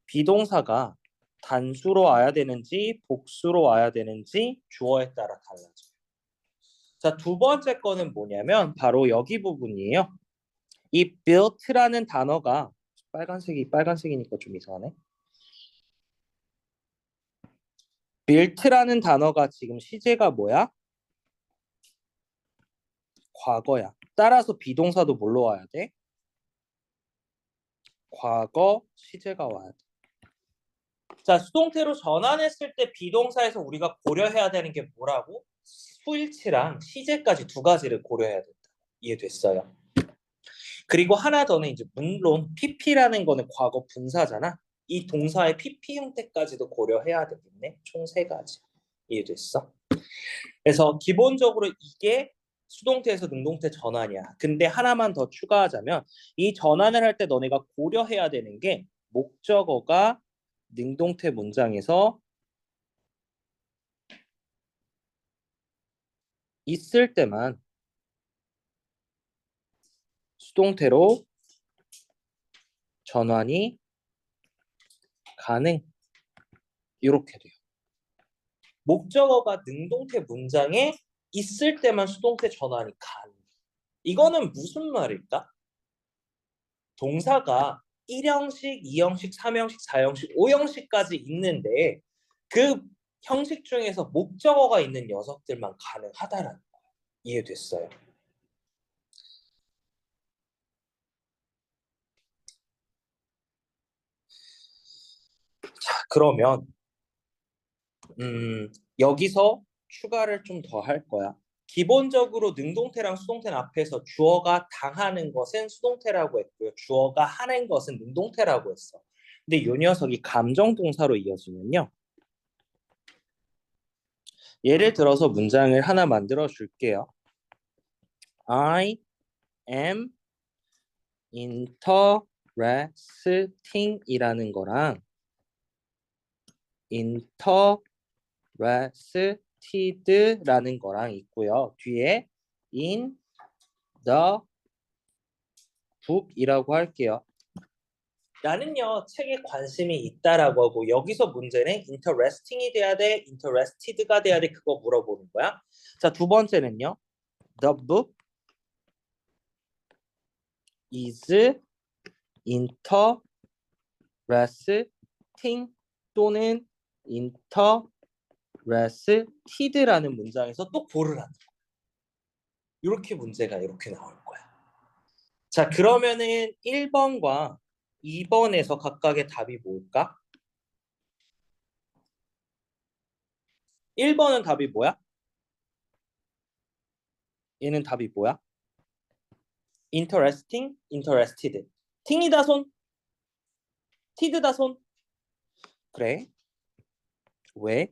비동사가 단수로 와야 되는지 복수로 와야 되는지 주어에 따라 달라져요. 자, 두 번째 거는 뭐냐면 바로 여기 부분이에요. 이 built라는 단어가 빨간색이니까 좀 이상하네. built라는 단어가 지금 시제가 뭐야? 과거야. 따라서 비동사도 뭘로 와야 돼? 과거 시제가 와야 돼. 자, 수동태로 전환했을 때 비동사에서 우리가 고려해야 되는 게 뭐라고? 수일치랑 시제까지 두 가지를 고려해야 된다. 이해됐어요? 그리고 하나 더는 이제 물론 PP라는 거는 과거 분사잖아. 이 동사의 PP 형태까지도 고려해야 되겠네. 총 세 가지. 이해됐어? 그래서 기본적으로 이게 수동태에서 능동태 전환이야. 근데 하나만 더 추가하자면 이 전환을 할 때 너네가 고려해야 되는 게 목적어가 능동태 문장에서 있을 때만 수동태로 전환이 가능. 이렇게 돼요. 목적어가 능동태 문장에 있을 때만 수동태 전환이 가능. 이거는 무슨 말일까? 동사가 1형식, 2형식, 3형식, 4형식, 5형식까지 있는데 그 형식 중에서 목적어가 있는 녀석들만 가능하다라는 거예요. 이해됐어요? 자, 그러면 여기서 추가를 좀 더 할 거야. 기본적으로 능동태랑 수동태는 앞에서 주어가 당하는 것은 수동태라고 했고요. 주어가 하는 것은 능동태라고 했어. 근데 이 녀석이 감정동사로 이어지면요. 예를 들어서 문장을 하나 만들어 줄게요. I am interesting 이라는 거랑 interested라는 거랑 있고요. 뒤에 in the book이라고 할게요. 나는요 책에 관심이 있다라고 하고 여기서 문제는 interesting이 돼야 돼, interested가 돼야 돼 그거 물어보는 거야. 자, 두 번째는요. The book is interesting 또는 interested라는 문장에서 또 고르라는 거야. 이렇게 문제가 이렇게 나올 거야. 자, 그러면은 1번과 2번에서 각각의 답이 뭘까? 1번은 답이 뭐야? 얘는 답이 뭐야? interesting, interested. 팅이다 손? 티드다 손? 그래. 왜?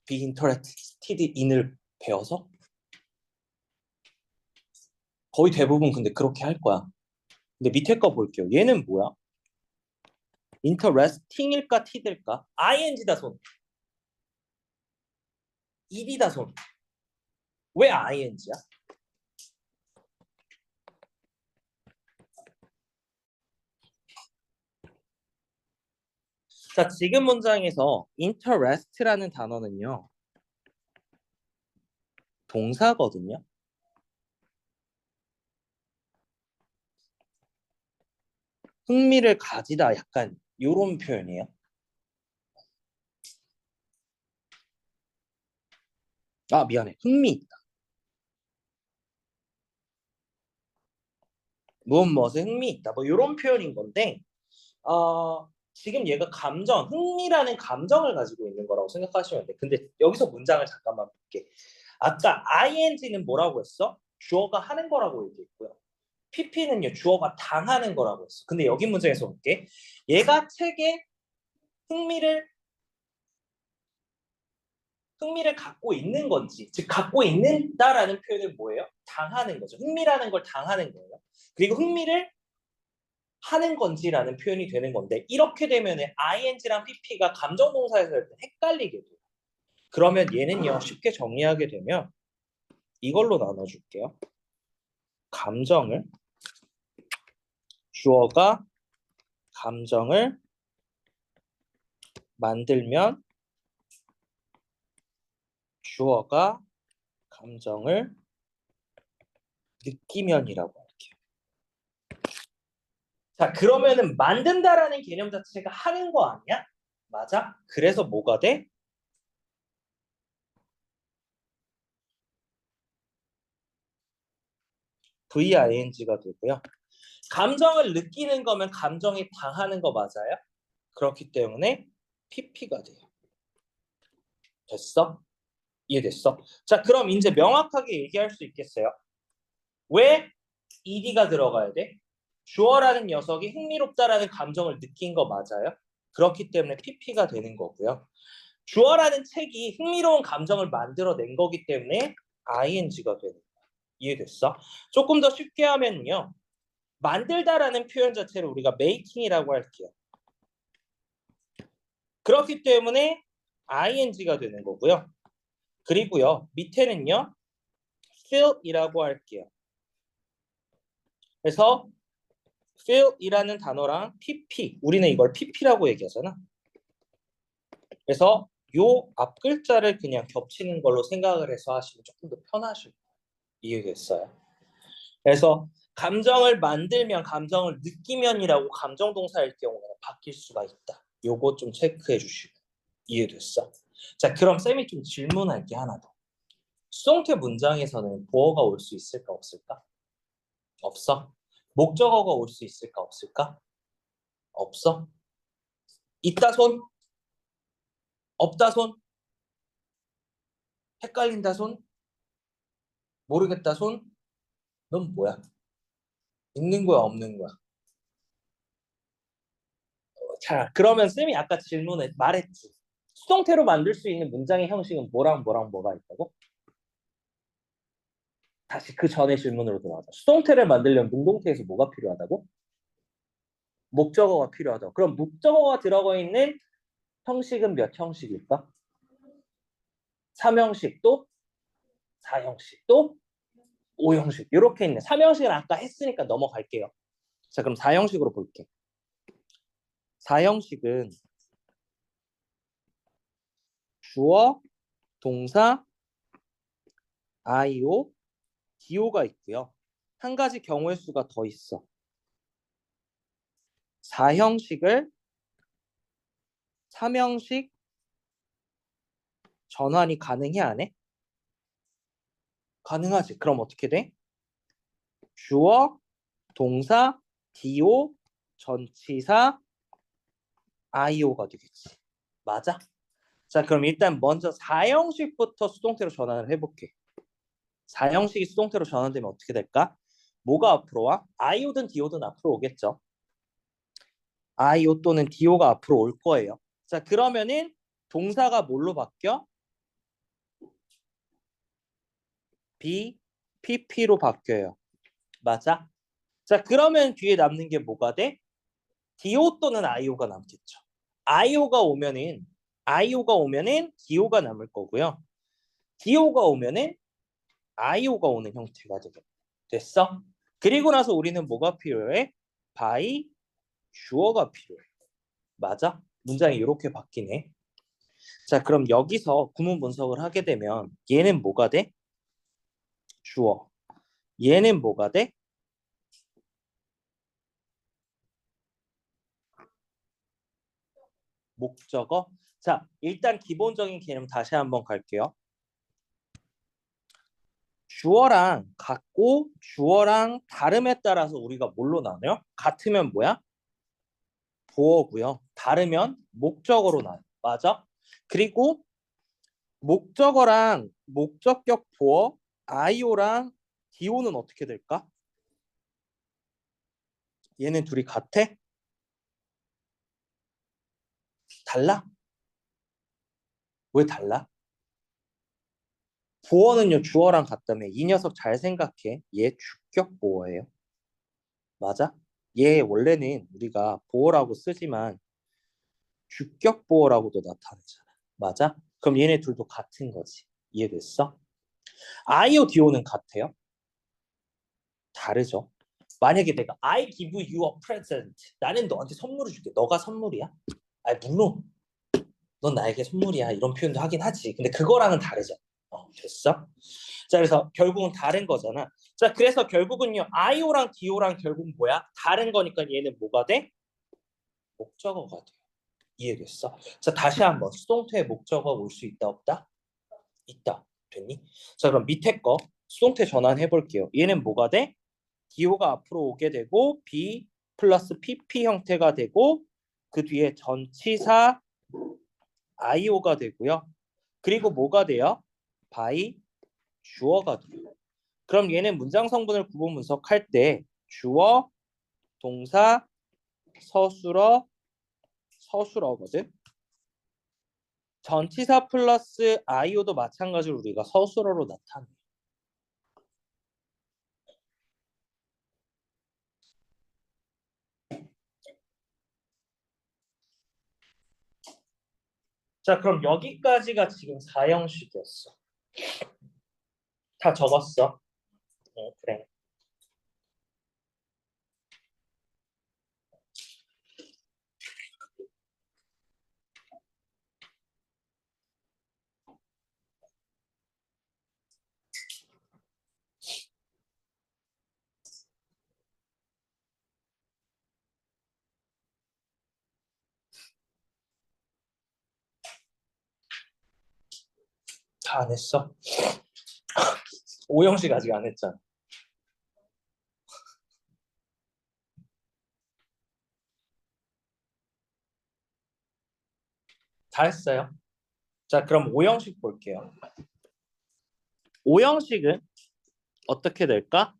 be interested in을 배워서? 거의 대부분 근데 그렇게 할 거야. 근데 밑에 거 볼게요. 얘는 뭐야? interesting일까 tid일까? ing다 손. ed다 손. 왜 ing야? 자, 지금 문장에서 interest라는 단어는요. 동사거든요. 흥미를 가지다 약간 이런 표현이에요. 아, 미안해. 흥미 있다. 무엇에 흥미 있다. 뭐 이런 표현인 건데 지금 얘가 흥미라는 감정을 가지고 있는 거라고 생각하시면 돼. 근데 여기서 문장을 잠깐만 볼게. 아까 ing는 뭐라고 했어? 주어가 하는 거라고 얘기했고요. pp는요 주어가 당하는 거라고 했어. 근데 여기 문장에서 볼게. 얘가 책에 흥미를 갖고 있는 건지, 즉 갖고 있는다라는 표현은 뭐예요? 당하는 거죠. 흥미라는 걸 당하는 거예요. 그리고 흥미를 하는 건지라는 표현이 되는 건데 이렇게 되면 ing랑 pp가 감정동사에서 할 때 헷갈리게 돼요. 그러면 얘는요 쉽게 정리하게 되면 이걸로 나눠줄게요. 감정을 주어가 감정을 만들면 주어가 감정을 느끼면이라고 할게요. 자, 그러면은 만든다라는 개념 자체가 하는 거 아니야? 맞아? 그래서 뭐가 돼? VING가 되고요. 감정을 느끼는 거면 감정이 당하는 거 맞아요? 그렇기 때문에 PP가 돼요. 됐어? 이해됐어? 자, 그럼 이제 명확하게 얘기할 수 있겠어요? 왜 ED가 들어가야 돼? 주어라는 녀석이 흥미롭다라는 감정을 느낀 거 맞아요? 그렇기 때문에 PP가 되는 거고요. 주어라는 책이 흥미로운 감정을 만들어낸 거기 때문에 ING가 되는 거야. 이해됐어? 조금 더 쉽게 하면요. 만들다라는 표현 자체를 우리가 making이라고 할게요. 그렇기 때문에 ING가 되는 거고요. 그리고요. 밑에는요. feel이라고 할게요. 그래서 feel이라는 단어랑 PP, 우리는 이걸 PP라고 얘기하잖아. 그래서 요 앞 글자를 그냥 겹치는 걸로 생각을 해서 하시면 조금 더 편하실 거예요. 이해됐어요? 그래서 감정을 만들면, 감정을 느끼면이라고 감정 동사일 경우는 바뀔 수가 있다. 요거 좀 체크해 주시고. 이해됐어? 자, 그럼 쌤이 좀 질문할 게 하나 더. 수동태 문장에서는 보어가 올 수 있을까 없을까? 없어? 목적어가 올 수 있을까 없을까? 없어? 있다 손? 없다 손? 헷갈린다 손? 모르겠다 손? 넌 뭐야? 있는 거야 없는 거야? 자, 그러면 쌤이 아까 질문에 말했지. 수동태로 만들 수 있는 문장의 형식은 뭐랑 뭐랑 뭐가 있다고? 다시 그 전에 질문으로 돌아가자. 수동태를 만들려면 능동태에서 뭐가 필요하다고? 목적어가 필요하다고. 그럼 목적어가 들어가 있는 형식은 몇 형식일까? 3형식 또 4형식 또 5형식 이렇게 있네. 3형식은 아까 했으니까 넘어갈게요. 자, 그럼 4형식으로 볼게. 4형식은 주어, 동사, IO, DO가 있고요. 한 가지 경우의 수가 더 있어. 4형식을 3형식 전환이 가능해 안 해? 가능하지. 그럼 어떻게 돼? 주어, 동사, DO, 전치사, IO가 되겠지. 맞아? 자, 그럼 일단 먼저 4형식부터 수동태로 전환을 해볼게. 4형식이 수동태로 전환되면 어떻게 될까? 뭐가 앞으로 와? IO든 DO든 앞으로 오겠죠. IO 또는 DO가 앞으로 올 거예요. 자, 그러면은 동사가 뭘로 바뀌어? PP로 바뀌어요. 맞아? 자, 그러면 뒤에 남는 게 뭐가 돼? DO 또는 IO가 남겠죠. IO가 오면은 DO가 남을 거고요. DO가 오면은 IO가 오는 형태가 되겠다. 됐어? 그리고 나서 우리는 뭐가 필요해? by 주어가 필요해. 맞아? 문장이 이렇게 바뀌네. 자, 그럼 여기서 구문 분석을 하게 되면 얘는 뭐가 돼? 주어. 얘는 뭐가 돼? 목적어. 자, 일단 기본적인 개념 다시 한번 갈게요. 주어랑 같고 주어랑 다름에 따라서 우리가 뭘로 나눠요? 같으면 뭐야? 보어고요. 다르면 목적어로 나눠. 맞아? 그리고 목적어랑 목적격 보어, IO랑 DO는 어떻게 될까? 얘는 둘이 같아? 달라? 왜 달라? 보어는요 주어랑 같다며. 이 녀석 잘 생각해. 얘 주격 보어예요. 맞아? 얘 원래는 우리가 보어라고 쓰지만 주격 보어라고도 나타내잖아. 맞아? 그럼 얘네 둘도 같은 거지. 이해됐어? IO, DO는 같아요? 다르죠. 만약에 내가 I give you a present. 나는 너한테 선물을 줄게. 너가 선물이야? 아니 물론 넌 나에게 선물이야. 이런 표현도 하긴 하지. 근데 그거랑은 다르죠. 됐어? 자, 그래서 결국은 다른 거잖아. 자, 그래서 결국은요. IO랑 DO랑 결국은 뭐야? 다른 거니까 얘는 뭐가 돼? 목적어가 돼. 이해됐어? 자, 다시 한번 수동태의 목적어 올 수 있다 없다? 있다. 됐니? 자, 그럼 밑에 거 수동태 전환해 볼게요. 얘는 뭐가 돼? DO가 앞으로 오게 되고 B 플러스 PP 형태가 되고 그 뒤에 전치사 IO가 되고요. 그리고 뭐가 돼요? by 주어가 돼요. 그럼 얘는 문장 성분을 구분 분석할 때 주어, 동사, 서술어, 서술어거든. 전치사 플러스 IO도 마찬가지로 우리가 서술어로 나타내. 자, 그럼 여기까지가 지금 4형식이었어. 다 적었어. 그래. 다 안 했어. 5형식 아직 안 했잖아. 다 했어요. 자, 그럼 5형식 볼게요. 5형식은 어떻게 될까?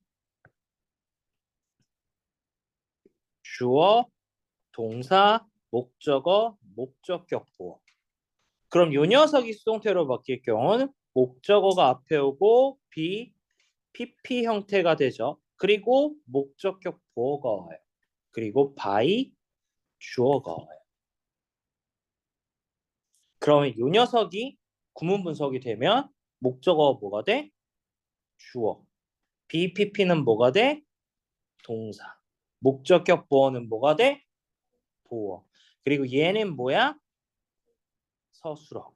주어, 동사, 목적어, 목적격 보어. 그럼 요 녀석이 수동태로 바뀔 경우는 목적어가 앞에 오고 be, pp 형태가 되죠. 그리고 목적격 보어가 와요. 그리고 by, 주어가 와요. 그러면 요 녀석이 구문 분석이 되면 목적어 뭐가 돼? 주어. be, pp는 뭐가 돼? 동사. 목적격 보어는 뭐가 돼? 보어. 그리고 얘는 뭐야? 서술어고.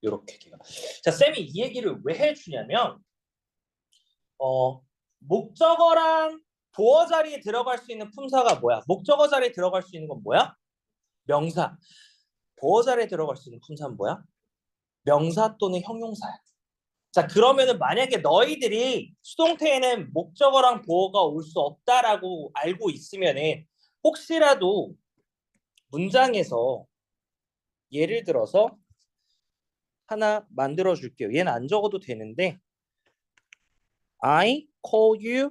요렇게 돼요. 자, 쌤이 이 얘기를 왜 해주냐면 목적어랑 보어 자리에 들어갈 수 있는 품사가 뭐야? 목적어 자리에 들어갈 수 있는 건 뭐야? 명사. 보어 자리에 들어갈 수 있는 품사는 뭐야? 명사 또는 형용사야. 자, 그러면은 만약에 너희들이 수동태에는 목적어랑 보어가 올 수 없다라고 알고 있으면은 혹시라도 문장에서 예를 들어서 하나 만들어 줄게요. 얘는 안 적어도 되는데 I call you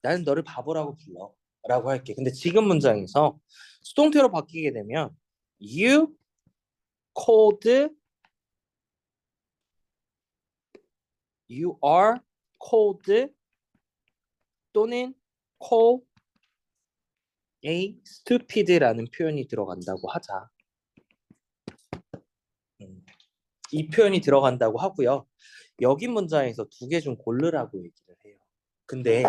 나는 너를 바보라고 불러 라고 할게. 근데 지금 문장에서 수동태로 바뀌게 되면 you called you are called 또는 call a stupid라는 표현이 들어간다고 하자. 이 표현이 들어간다고 하고요. 여기 문장에서 두 개 중 고르라고 얘기를 해요. 근데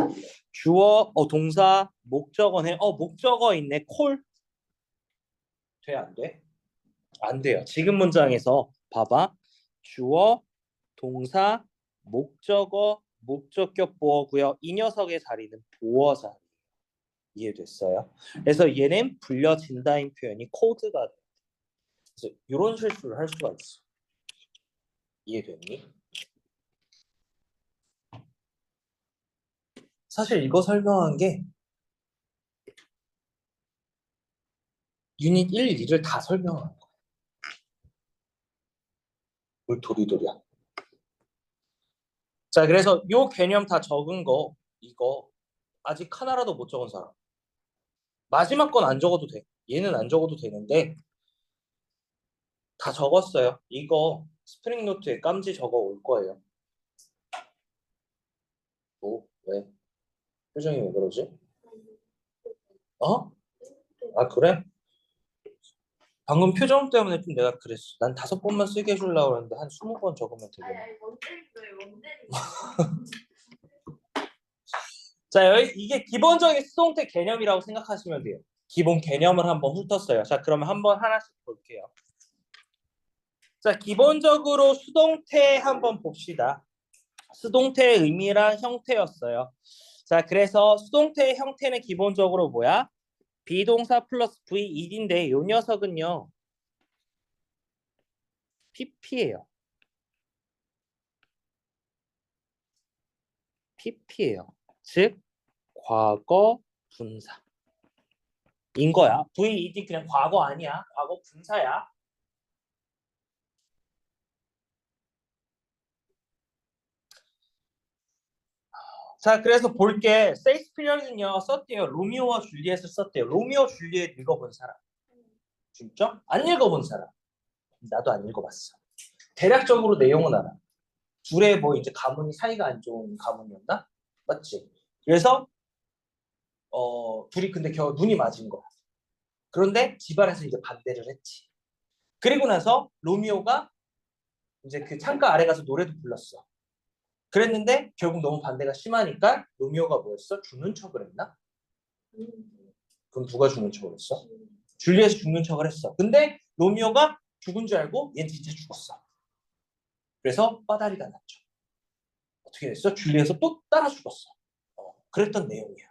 주어, 동사, 목적어네. 목적어 있네. call 돼, 안 돼? 안 돼요. 지금 문장에서 봐봐. 주어, 동사, 목적어, 목적격 보어고요. 이 녀석의 자리는 보어 자리. 이해됐어요? 그래서 얘는 불려진다인 표현이 코드가 돼. 그래서 이런 실수를 할 수가 있어. 이해됐니? 사실 이거 설명한 게 유닛 1, 2를 다 설명한 거야. 뭘 도리도리야. 자, 그래서 요 개념 다 적은 거 이거 아직 하나라도 못 적은 사람. 마지막 건 안 적어도 돼. 얘는 안 적어도 되는데 다 적었어요. 이거 스프링 노트에 깜지 적어 올 거예요. 뭐? 왜? 표정이 왜 그러지? 어? 아, 그래? 방금 표정 때문에 좀 내가 그랬어. 난 5번만 쓰게 해주려고 했는데 한 20번 적으면 아니 되겠네. 아니 원 때리고요 원 때리고. 자, 이게 기본적인 수동태 개념이라고 생각하시면 돼요. 기본 개념을 한번 훑었어요. 자, 그러면 한번 하나씩 볼게요. 자, 기본적으로 수동태 한번 봅시다. 수동태의 의미랑 형태였어요. 자, 그래서 수동태의 형태는 기본적으로 뭐야? 비동사 플러스 VED인데 이 녀석은요. PP예요. PP예요. 즉 과거 분사. 인 거야. VED 그냥 과거 아니야. 과거 분사야. 자, 그래서 볼게. 세익스피어는요 썼대요. 로미오와 줄리엣을 썼대요. 로미오 줄리엣 읽어본 사람. 진짜? 안 읽어본 사람. 나도 안 읽어봤어. 대략적으로 내용은 알아. 둘의 뭐 이제 가문이 사이가 안 좋은 가문이었나? 맞지? 그래서 둘이 근데 겨우 눈이 맞은 거야. 그런데 집안에서 이제 반대를 했지. 그리고 나서 로미오가 이제 그 창가 아래 가서 노래도 불렀어. 그랬는데 결국 너무 반대가 심하니까 로미오가 뭐였어? 죽는 척을 했나? 그럼 누가 죽는 척을 했어? 줄리엣이 죽는 척을 했어. 근데 로미오가 죽은 줄 알고 얘는 진짜 죽었어. 그래서 빠다리가 났죠. 어떻게 됐어? 줄리엣은 또 따라 죽었어. 그랬던 내용이야.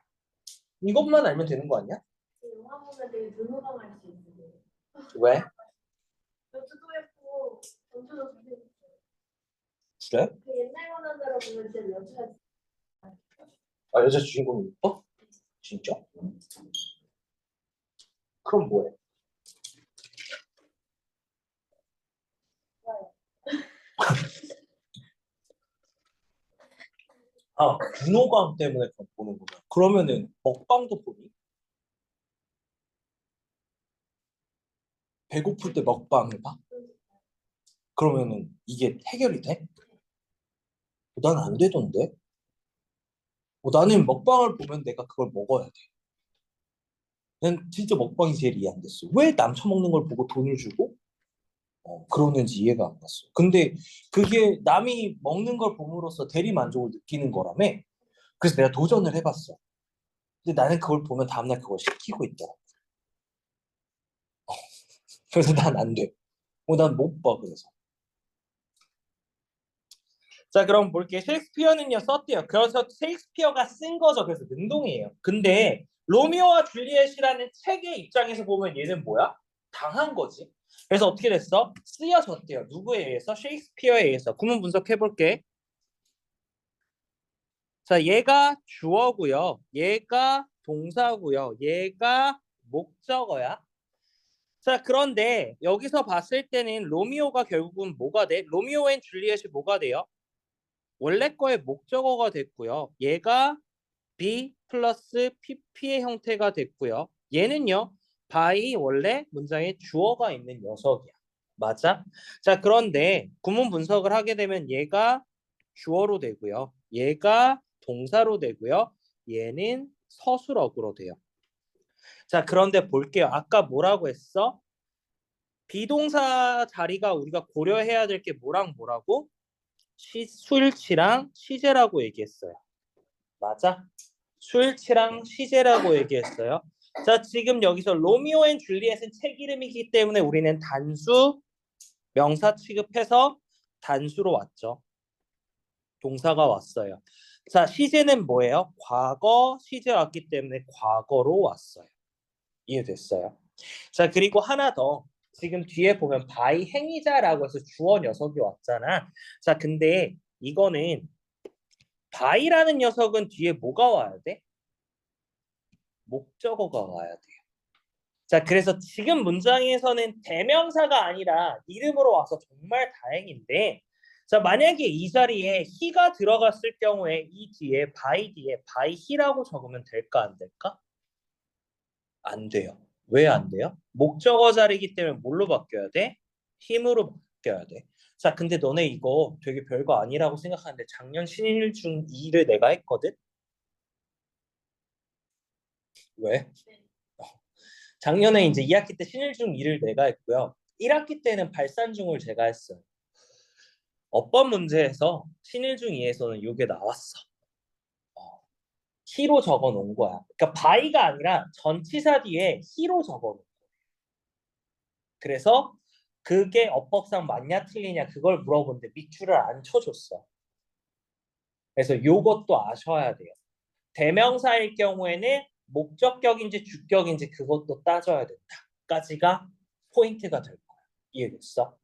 이것만 알면 되는 거 아니야? 영화 보면 되게 눈호강할 수 있어요. 왜? 여주도 예쁘고 전주도 잘생겼어요. 그래? 그 옛날 만화대로 보면 진짜 여주가 아, 여자 주인공이 이뻐? 진짜? 그럼 뭐해? 좋아요. 아, 분호감 때문에 그럼 보는구나. 그러면은 먹방도 보니? 배고플 때 먹방을 봐? 그러면은 이게 해결이 돼? 난 안 되던데. 나는 먹방을 보면 내가 그걸 먹어야 돼. 난 진짜 먹방이 제일 이해 안 됐어. 왜 남 처먹는 걸 보고 돈을 주고 그러는지 이해가 안 갔어. 근데 그게 남이 먹는 걸 봄으로써 대리 만족을 느끼는 거라며. 그래서 내가 도전을 해봤어. 근데 나는 그걸 보면 다음날 그걸 시키고 있더라. 그래서 난 안 돼. 난 못 봐, 그래서. 자, 그럼 볼게. 셰익스피어는요, 썼대요. 그래서 셰익스피어가 쓴 거죠. 그래서 능동이에요. 근데 로미오와 줄리엣이라는 책의 입장에서 보면 얘는 뭐야? 당한 거지. 그래서 어떻게 됐어? 쓰여졌대요. 누구에 의해서? 셰익스피어에 의해서. 구문 분석해 볼게. 자, 얘가 주어고요. 얘가 동사고요. 얘가 목적어야. 자, 그런데 여기서 봤을 때는 로미오가 결국은 뭐가 돼? 로미오 앤 줄리엣이 뭐가 돼요? 원래 거의 목적어가 됐고요. 얘가 be 플러스 pp의 형태가 됐고요. 얘는요. by 원래 문장에 주어가 있는 녀석이야. 맞아? 자, 그런데 구문 분석을 하게 되면 얘가 주어로 되고요. 얘가 동사로 되고요. 얘는 서술어구로 돼요. 자, 그런데 볼게요. 아까 뭐라고 했어? 비동사 자리가 우리가 고려해야 될 게 뭐랑 뭐라고? 수일치랑 시제라고 얘기했어요. 맞아? 수일치랑 시제라고 얘기했어요. 자, 지금 여기서 로미오 앤 줄리엣은 책 이름이기 때문에 우리는 단수 명사 취급해서 단수로 왔죠. 동사가 왔어요. 자, 시제는 뭐예요? 과거 시제 왔기 때문에 과거로 왔어요. 이해됐어요? 자, 그리고 하나 더. 지금 뒤에 보면 by 행위자라고 해서 주어 녀석이 왔잖아. 자, 근데 이거는 by라는 녀석은 뒤에 뭐가 와야 돼? 목적어가 와야 돼요. 자, 그래서 지금 문장에서는 대명사가 아니라 이름으로 와서 정말 다행인데, 자, 만약에 이 자리에 he가 들어갔을 경우에 이 뒤에 by he라고 적으면 될까 안 될까? 안 돼요. 왜 안 돼요? 목적어 자리이기 때문에 뭘로 바뀌어야 돼? 힘으로 바뀌어야 돼. 자, 근데 너네 이거 되게 별거 아니라고 생각하는데 작년 신일 중 2를 내가 했거든? 왜? 작년에 이제 2학기 때 신일중 2를 내가 했고요. 1학기 때는 발산중을 제가 했어요. 어법 문제에서 신일중 2에서는 이게 나왔어. 히로 적어 놓은 거야. 그러니까 바이가 아니라 전치사 뒤에 히로 적어 놓은 거야. 그래서 그게 어법상 맞냐 틀리냐 그걸 물어보는데 밑줄을 안 쳐줬어. 그래서 요것도 아셔야 돼요. 대명사일 경우에는 목적격인지 주격인지 그것도 따져야 된다. 까지가 포인트가 될 거야. 이해됐어?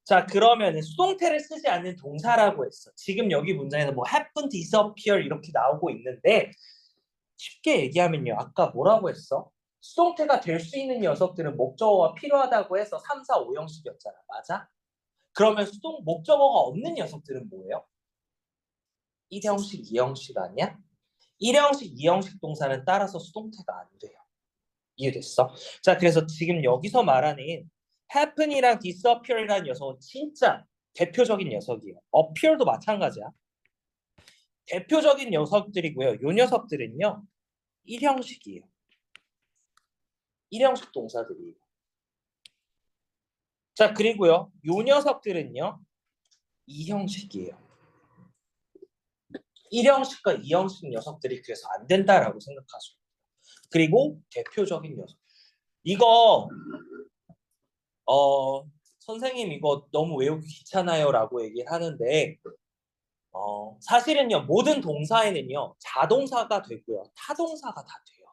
자, 그러면 수동태를 쓰지 않는 동사라고 했어. 지금 여기 문장에서 뭐 happen, disappear 이렇게 나오고 있는데 쉽게 얘기하면요. 아까 뭐라고 했어? 수동태가 될 수 있는 녀석들은 목적어가 필요하다고 해서 3, 4, 5형식이었잖아. 맞아? 그러면 목적어가 없는 녀석들은 뭐예요? 1형식, 2형식 아니야? 1형식, 2형식 동사는 따라서 수동태가 안 돼요. 이해됐어? 자, 그래서 지금 여기서 말하는 happen이랑 disappear이라는 녀석은 진짜 대표적인 녀석이에요. appear도 마찬가지야. 대표적인 녀석들이고요. 요 녀석들은요. 1형식이에요. 1형식 동사들이에요. 자, 그리고요. 요 녀석들은요. 2형식이에요. 1형식과 2형식 녀석들이 그래서 안 된다라고 생각하죠. 그리고 대표적인 녀석. 이거 선생님 이거 너무 외우기 귀찮아요라고 얘기를 하는데 사실은요 모든 동사에는요 자동사가 되고요 타동사가 다 돼요.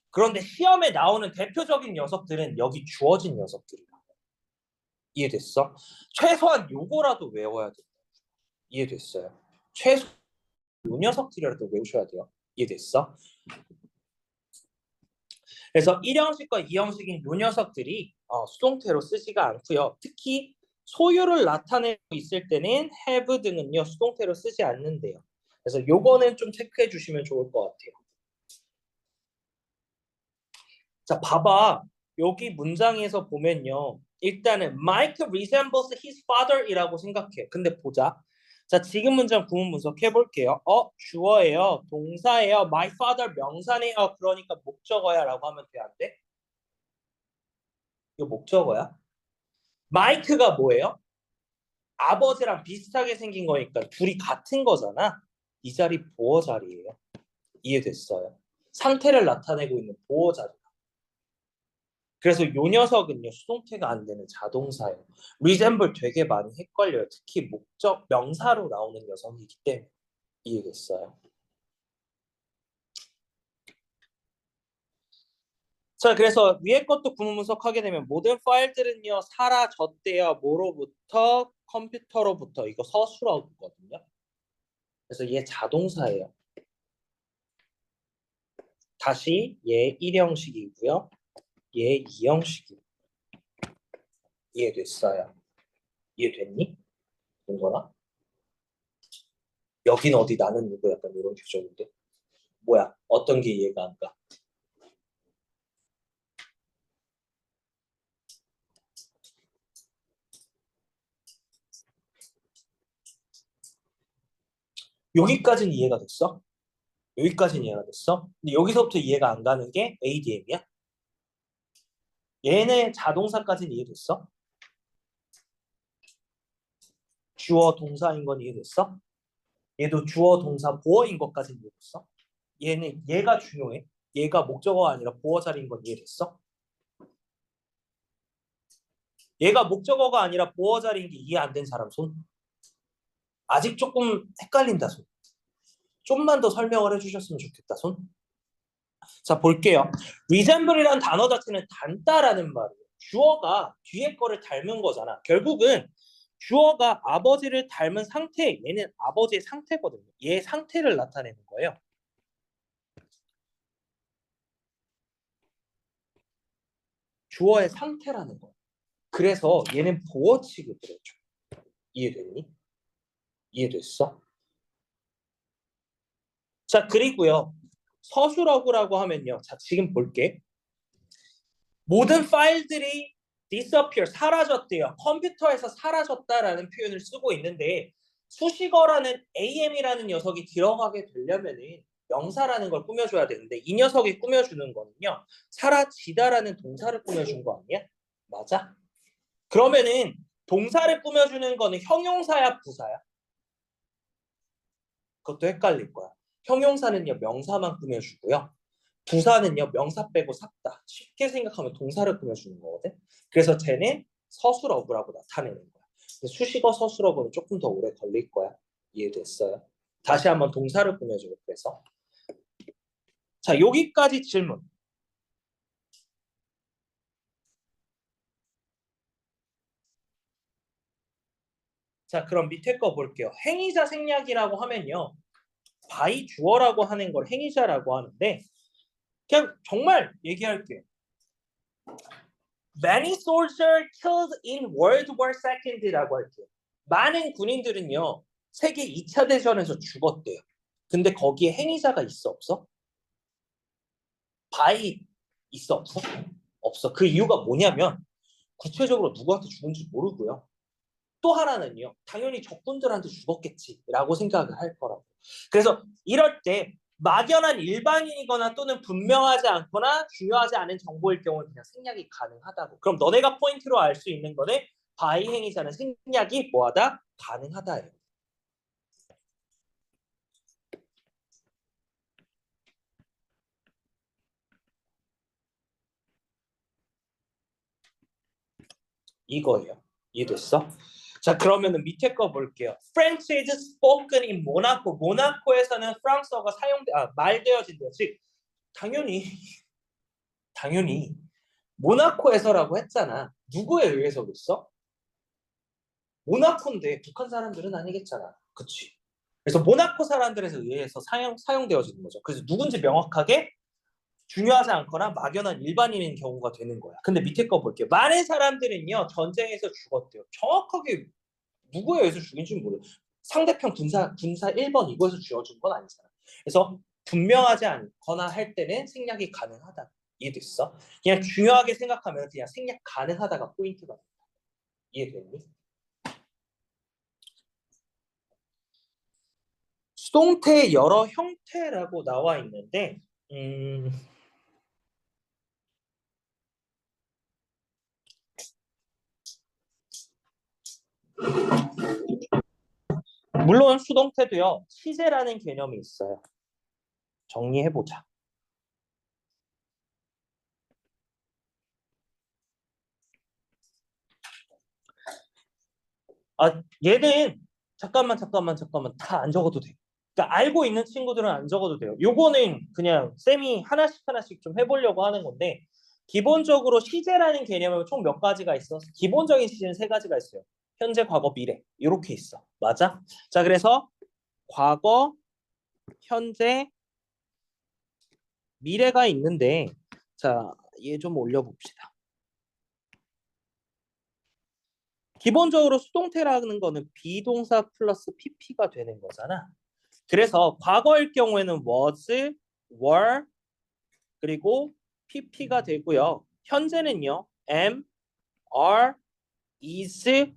그런데 시험에 나오는 대표적인 녀석들은 여기 주어진 녀석들이라. 이해됐어? 최소한 요거라도 외워야 돼요. 이해됐어요? 최소 요 녀석들이라도 외우셔야 돼요. 이해됐어? 그래서 1형식과 2형식인 요 녀석들이 수동태로 쓰지가 않고요. 특히 소유를 나타내고 있을 때는 have 등은요 수동태로 쓰지 않는데요. 그래서 요거는 좀 체크해 주시면 좋을 것 같아요. 자, 봐봐. 여기 문장에서 보면요. 일단은 Mike resembles his father이라고 생각해. 근데 보자. 자, 지금 문장 구문 분석해 볼게요. 주어예요. 동사예요. My father 명사네요. 그러니까 목적어야라고 하면 돼, 안 돼? 이거 목적어야. 마이크가 뭐예요? 아버지랑 비슷하게 생긴 거니까 둘이 같은 거잖아. 이 자리 보어 자리예요. 이해됐어요? 상태를 나타내고 있는 보어 자리. 그래서 요 녀석은요 수동태가 안 되는 자동사예요. resemble 되게 많이 헷갈려요. 특히 목적 명사로 나오는 녀석이기 때문에. 이해됐어요? 자, 그래서 위에 것도 구문 분석하게 되면 모든 파일들은요 사라졌대요. 뭐로부터? 컴퓨터로부터. 이거 서술어거든요. 그래서 얘 자동사예요. 다시 얘 1형식이고요. 얘 2형식이에요. 이해됐어요? 이해됐니? 된 거나? 여긴 어디 나는 누구 약간 이런 규정인데 뭐야? 어떤 게 이해가 안 가? 여기까지는 이해가 됐어? 여기까지는 이해가 됐어? 근데 여기서부터 이해가 안 가는 게 ADM이야? 얘네 자동사까지는 이해됐어? 주어 동사인 건 이해됐어? 얘도 주어 동사 보어인 것까지는 이해됐어? 얘가 중요해. 얘가 목적어가 아니라 보어 자리인 건 이해됐어? 얘가 목적어가 아니라 보어 자리인 게 이해 안 된 사람 손? 아직 조금 헷갈린다 손. 좀만 더 설명을 해주셨으면 좋겠다 손. 자, 볼게요. resemble이라는 단어 자체는 닮다라는 말이에요. 주어가 뒤에 거를 닮은 거잖아. 결국은 주어가 아버지를 닮은 상태, 얘는 아버지의 상태거든요. 얘 상태를 나타내는 거예요. 주어의 상태라는 거예요. 그래서 얘는 보어 취급을 해줘. 이해됐니? 이해됐어? 자, 그리고요. 서술어구라고 하면요. 자, 지금 볼게. 모든 파일들이 disappear, 사라졌대요. 컴퓨터에서 사라졌다라는 표현을 쓰고 있는데 수식어라는 am이라는 녀석이 들어가게 되려면은 명사라는 걸 꾸며줘야 되는데 이 녀석이 꾸며주는 거는요. 사라지다라는 동사를 꾸며준 거 아니야? 맞아? 그러면은 동사를 꾸며주는 거는 형용사야 부사야? 그것도 헷갈릴 거야. 형용사는요 명사만 꾸며주고요. 부사는요 명사 빼고 삭다. 쉽게 생각하면 동사를 꾸며주는 거거든. 그래서 쟤는 서술어구라고 나타내는 거야. 근데 수식어 서술어구는 조금 더 오래 걸릴 거야. 이해됐어요? 다시 한번 동사를 꾸며줘요. 그래서 자 여기까지 질문. 자 그럼 밑에 거 볼게요. 행위자 생략이라고 하면요. by 주어라고 하는 걸 행위자라고 하는데 그냥 정말 얘기할게요. Many soldiers killed in World War II라고 할게요. 많은 군인들은요. 세계 2차 대전에서 죽었대요. 근데 거기에 행위자가 있어 없어? by 있어 없어? 없어. 그 이유가 뭐냐면 구체적으로 누구한테 죽은지 모르고요. 또 하나는요. 당연히 적군들한테 죽었겠지라고 생각을 할 거라고. 그래서 이럴 때 막연한 일반인이거나 또는 분명하지 않거나 중요하지 않은 정보일 경우는 그냥 생략이 가능하다고. 그럼 너네가 포인트로 알 수 있는 거는 바이 행위자는 생략이 뭐하다? 가능하다예요. 이거예요. 이해됐어? 자 그러면은 밑에 거 볼게요. French is spoken in Monaco. 모나코에서는 프랑스어가 말되어진대요. 즉 당연히 모나코에서라고 했잖아. 누구에 의해서겠어? 모나코인데 북한 사람들은 아니겠잖아. 그치? 그래서 모나코 사람들에 의해서 사용되어지는 거죠. 그래서 누군지 명확하게 중요하지 않거나 막연한 일반인인 경우가 되는 거야. 근데 밑에 거 볼게요. 많은 사람들은요 전쟁에서 죽었대요. 정확하게 누구에 의해서 죽인지는 모르요. 상대편 군사 1번 이거에서 죽어준 건 아니잖아. 그래서 분명하지 않거나 할 때는 생략이 가능하다. 이해됐어? 그냥 중요하게 생각하면 그냥 생략 가능하다가 포인트가 된다. 이해됐니? 수동태의 여러 형태라고 나와 있는데 물론 수동태도요. 시제라는 개념이 있어요. 정리해보자. 얘는 잠깐만 다 안 적어도 돼. 그러니까 알고 있는 친구들은 안 적어도 돼요. 요거는 그냥 쌤이 하나씩 좀 해보려고 하는 건데 기본적으로 시제라는 개념은 총 몇 가지가 있어? 기본적인 시제는 세 가지가 있어요. 현재, 과거, 미래 이렇게 있어. 맞아? 자 그래서 과거, 현재, 미래가 있는데 자 얘 좀 올려봅시다. 기본적으로 수동태라는 거는 비동사 플러스 pp가 되는 거잖아. 그래서 과거일 경우에는 was, were 그리고 pp가 되고요. 현재는요. am, are, is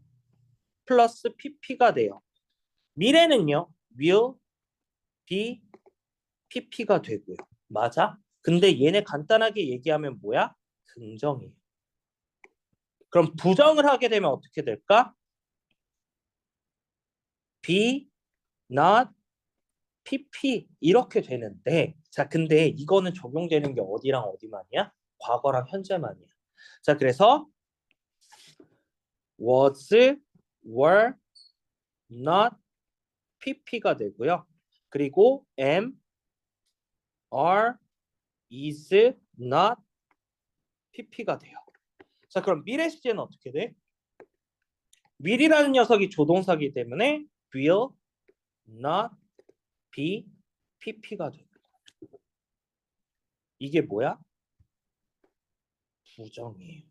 플러스 pp가 돼요. 미래는요. will, be, pp가 되고요. 맞아? 근데 얘네 간단하게 얘기하면 뭐야? 긍정이에요. 그럼 부정을 하게 되면 어떻게 될까? be, not, pp 이렇게 되는데 자 근데 이거는 적용되는 게 어디랑 어디만이야? 과거랑 현재만이야. 자 그래서 was, were, not, pp가 되고요. 그리고 am, are, is, not, pp가 돼요. 자 그럼 미래 시제는 어떻게 돼? will이라는 녀석이 조동사기 때문에 will, not, be, pp가 돼요. 이게 뭐야? 부정이에요.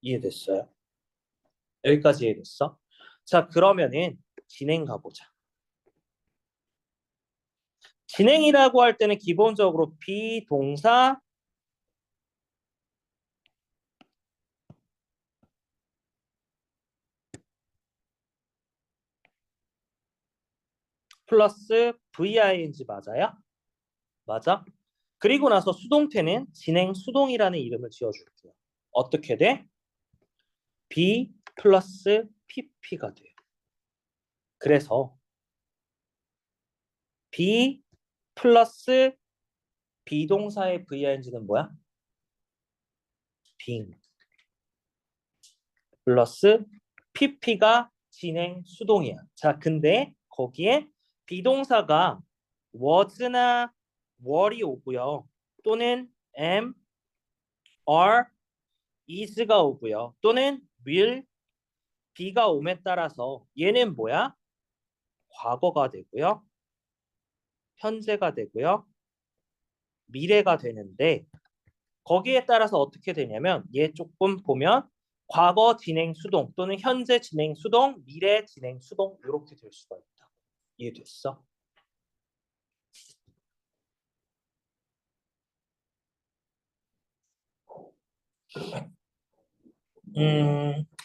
이해됐어요? 여기까지 이해됐어? 자 그러면은 진행 가보자. 진행이라고 할 때는 기본적으로 비동사 플러스 VING 맞아요? 맞아? 그리고 나서 수동태는 진행 수동이라는 이름을 지어줄게요. 어떻게 돼? B 플러스 PP가 돼요. 그래서 B 플러스 비동사의 VING는 뭐야? being 플러스 PP가 진행 수동이야. 자, 근데 거기에 비동사가 was나 were이 오고요. 또는 am, are, is가 오고요. 또는 will, be가 오에 따라서 얘는 뭐야? 과거가 되고요. 현재가 되고요. 미래가 되는데 거기에 따라서 어떻게 되냐면 얘 조금 보면 과거 진행 수동 또는 현재 진행 수동, 미래 진행 수동 이렇게 될 수가 있다. 이해됐어?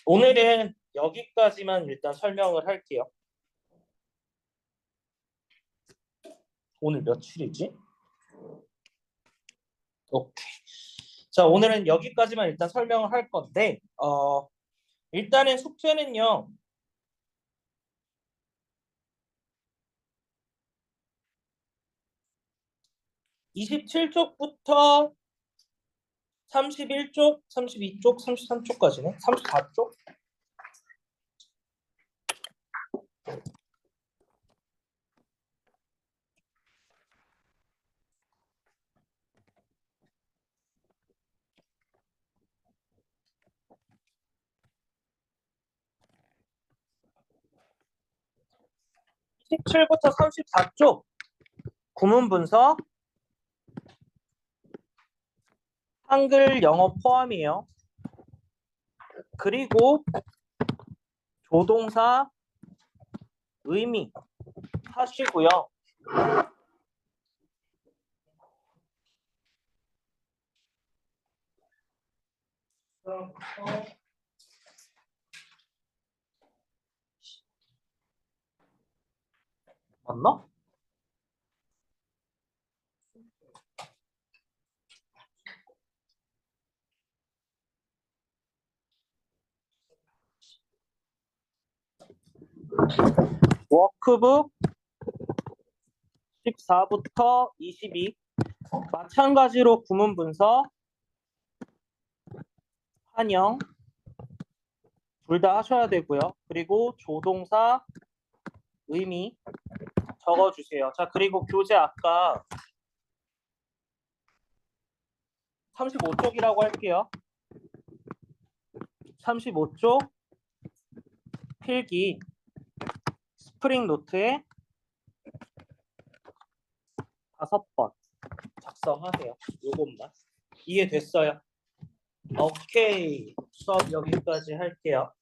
오늘은 여기까지만 일단 설명을 할게요. 오늘 며칠이지? 오케이. 자, 오늘은 여기까지만 일단 설명을 할 건데 일단은 숙제는요. 27쪽부터 31쪽, 32쪽, 33쪽까지네. 34쪽. (17) 부터 34쪽 구문 분석 한글 영어 포함이에요. 그리고 조동사 의미 하시고요. 맞나? 워크북 14부터 22 마찬가지로 구문 분석 한영 둘 다 하셔야 되고요. 그리고 조동사 의미 적어주세요. 자, 그리고 교재 아까 35쪽이라고 할게요. 35쪽 필기 스프링 노트에 5번 작성하세요. 요것만. 이해됐어요? 오케이. 수업 여기까지 할게요.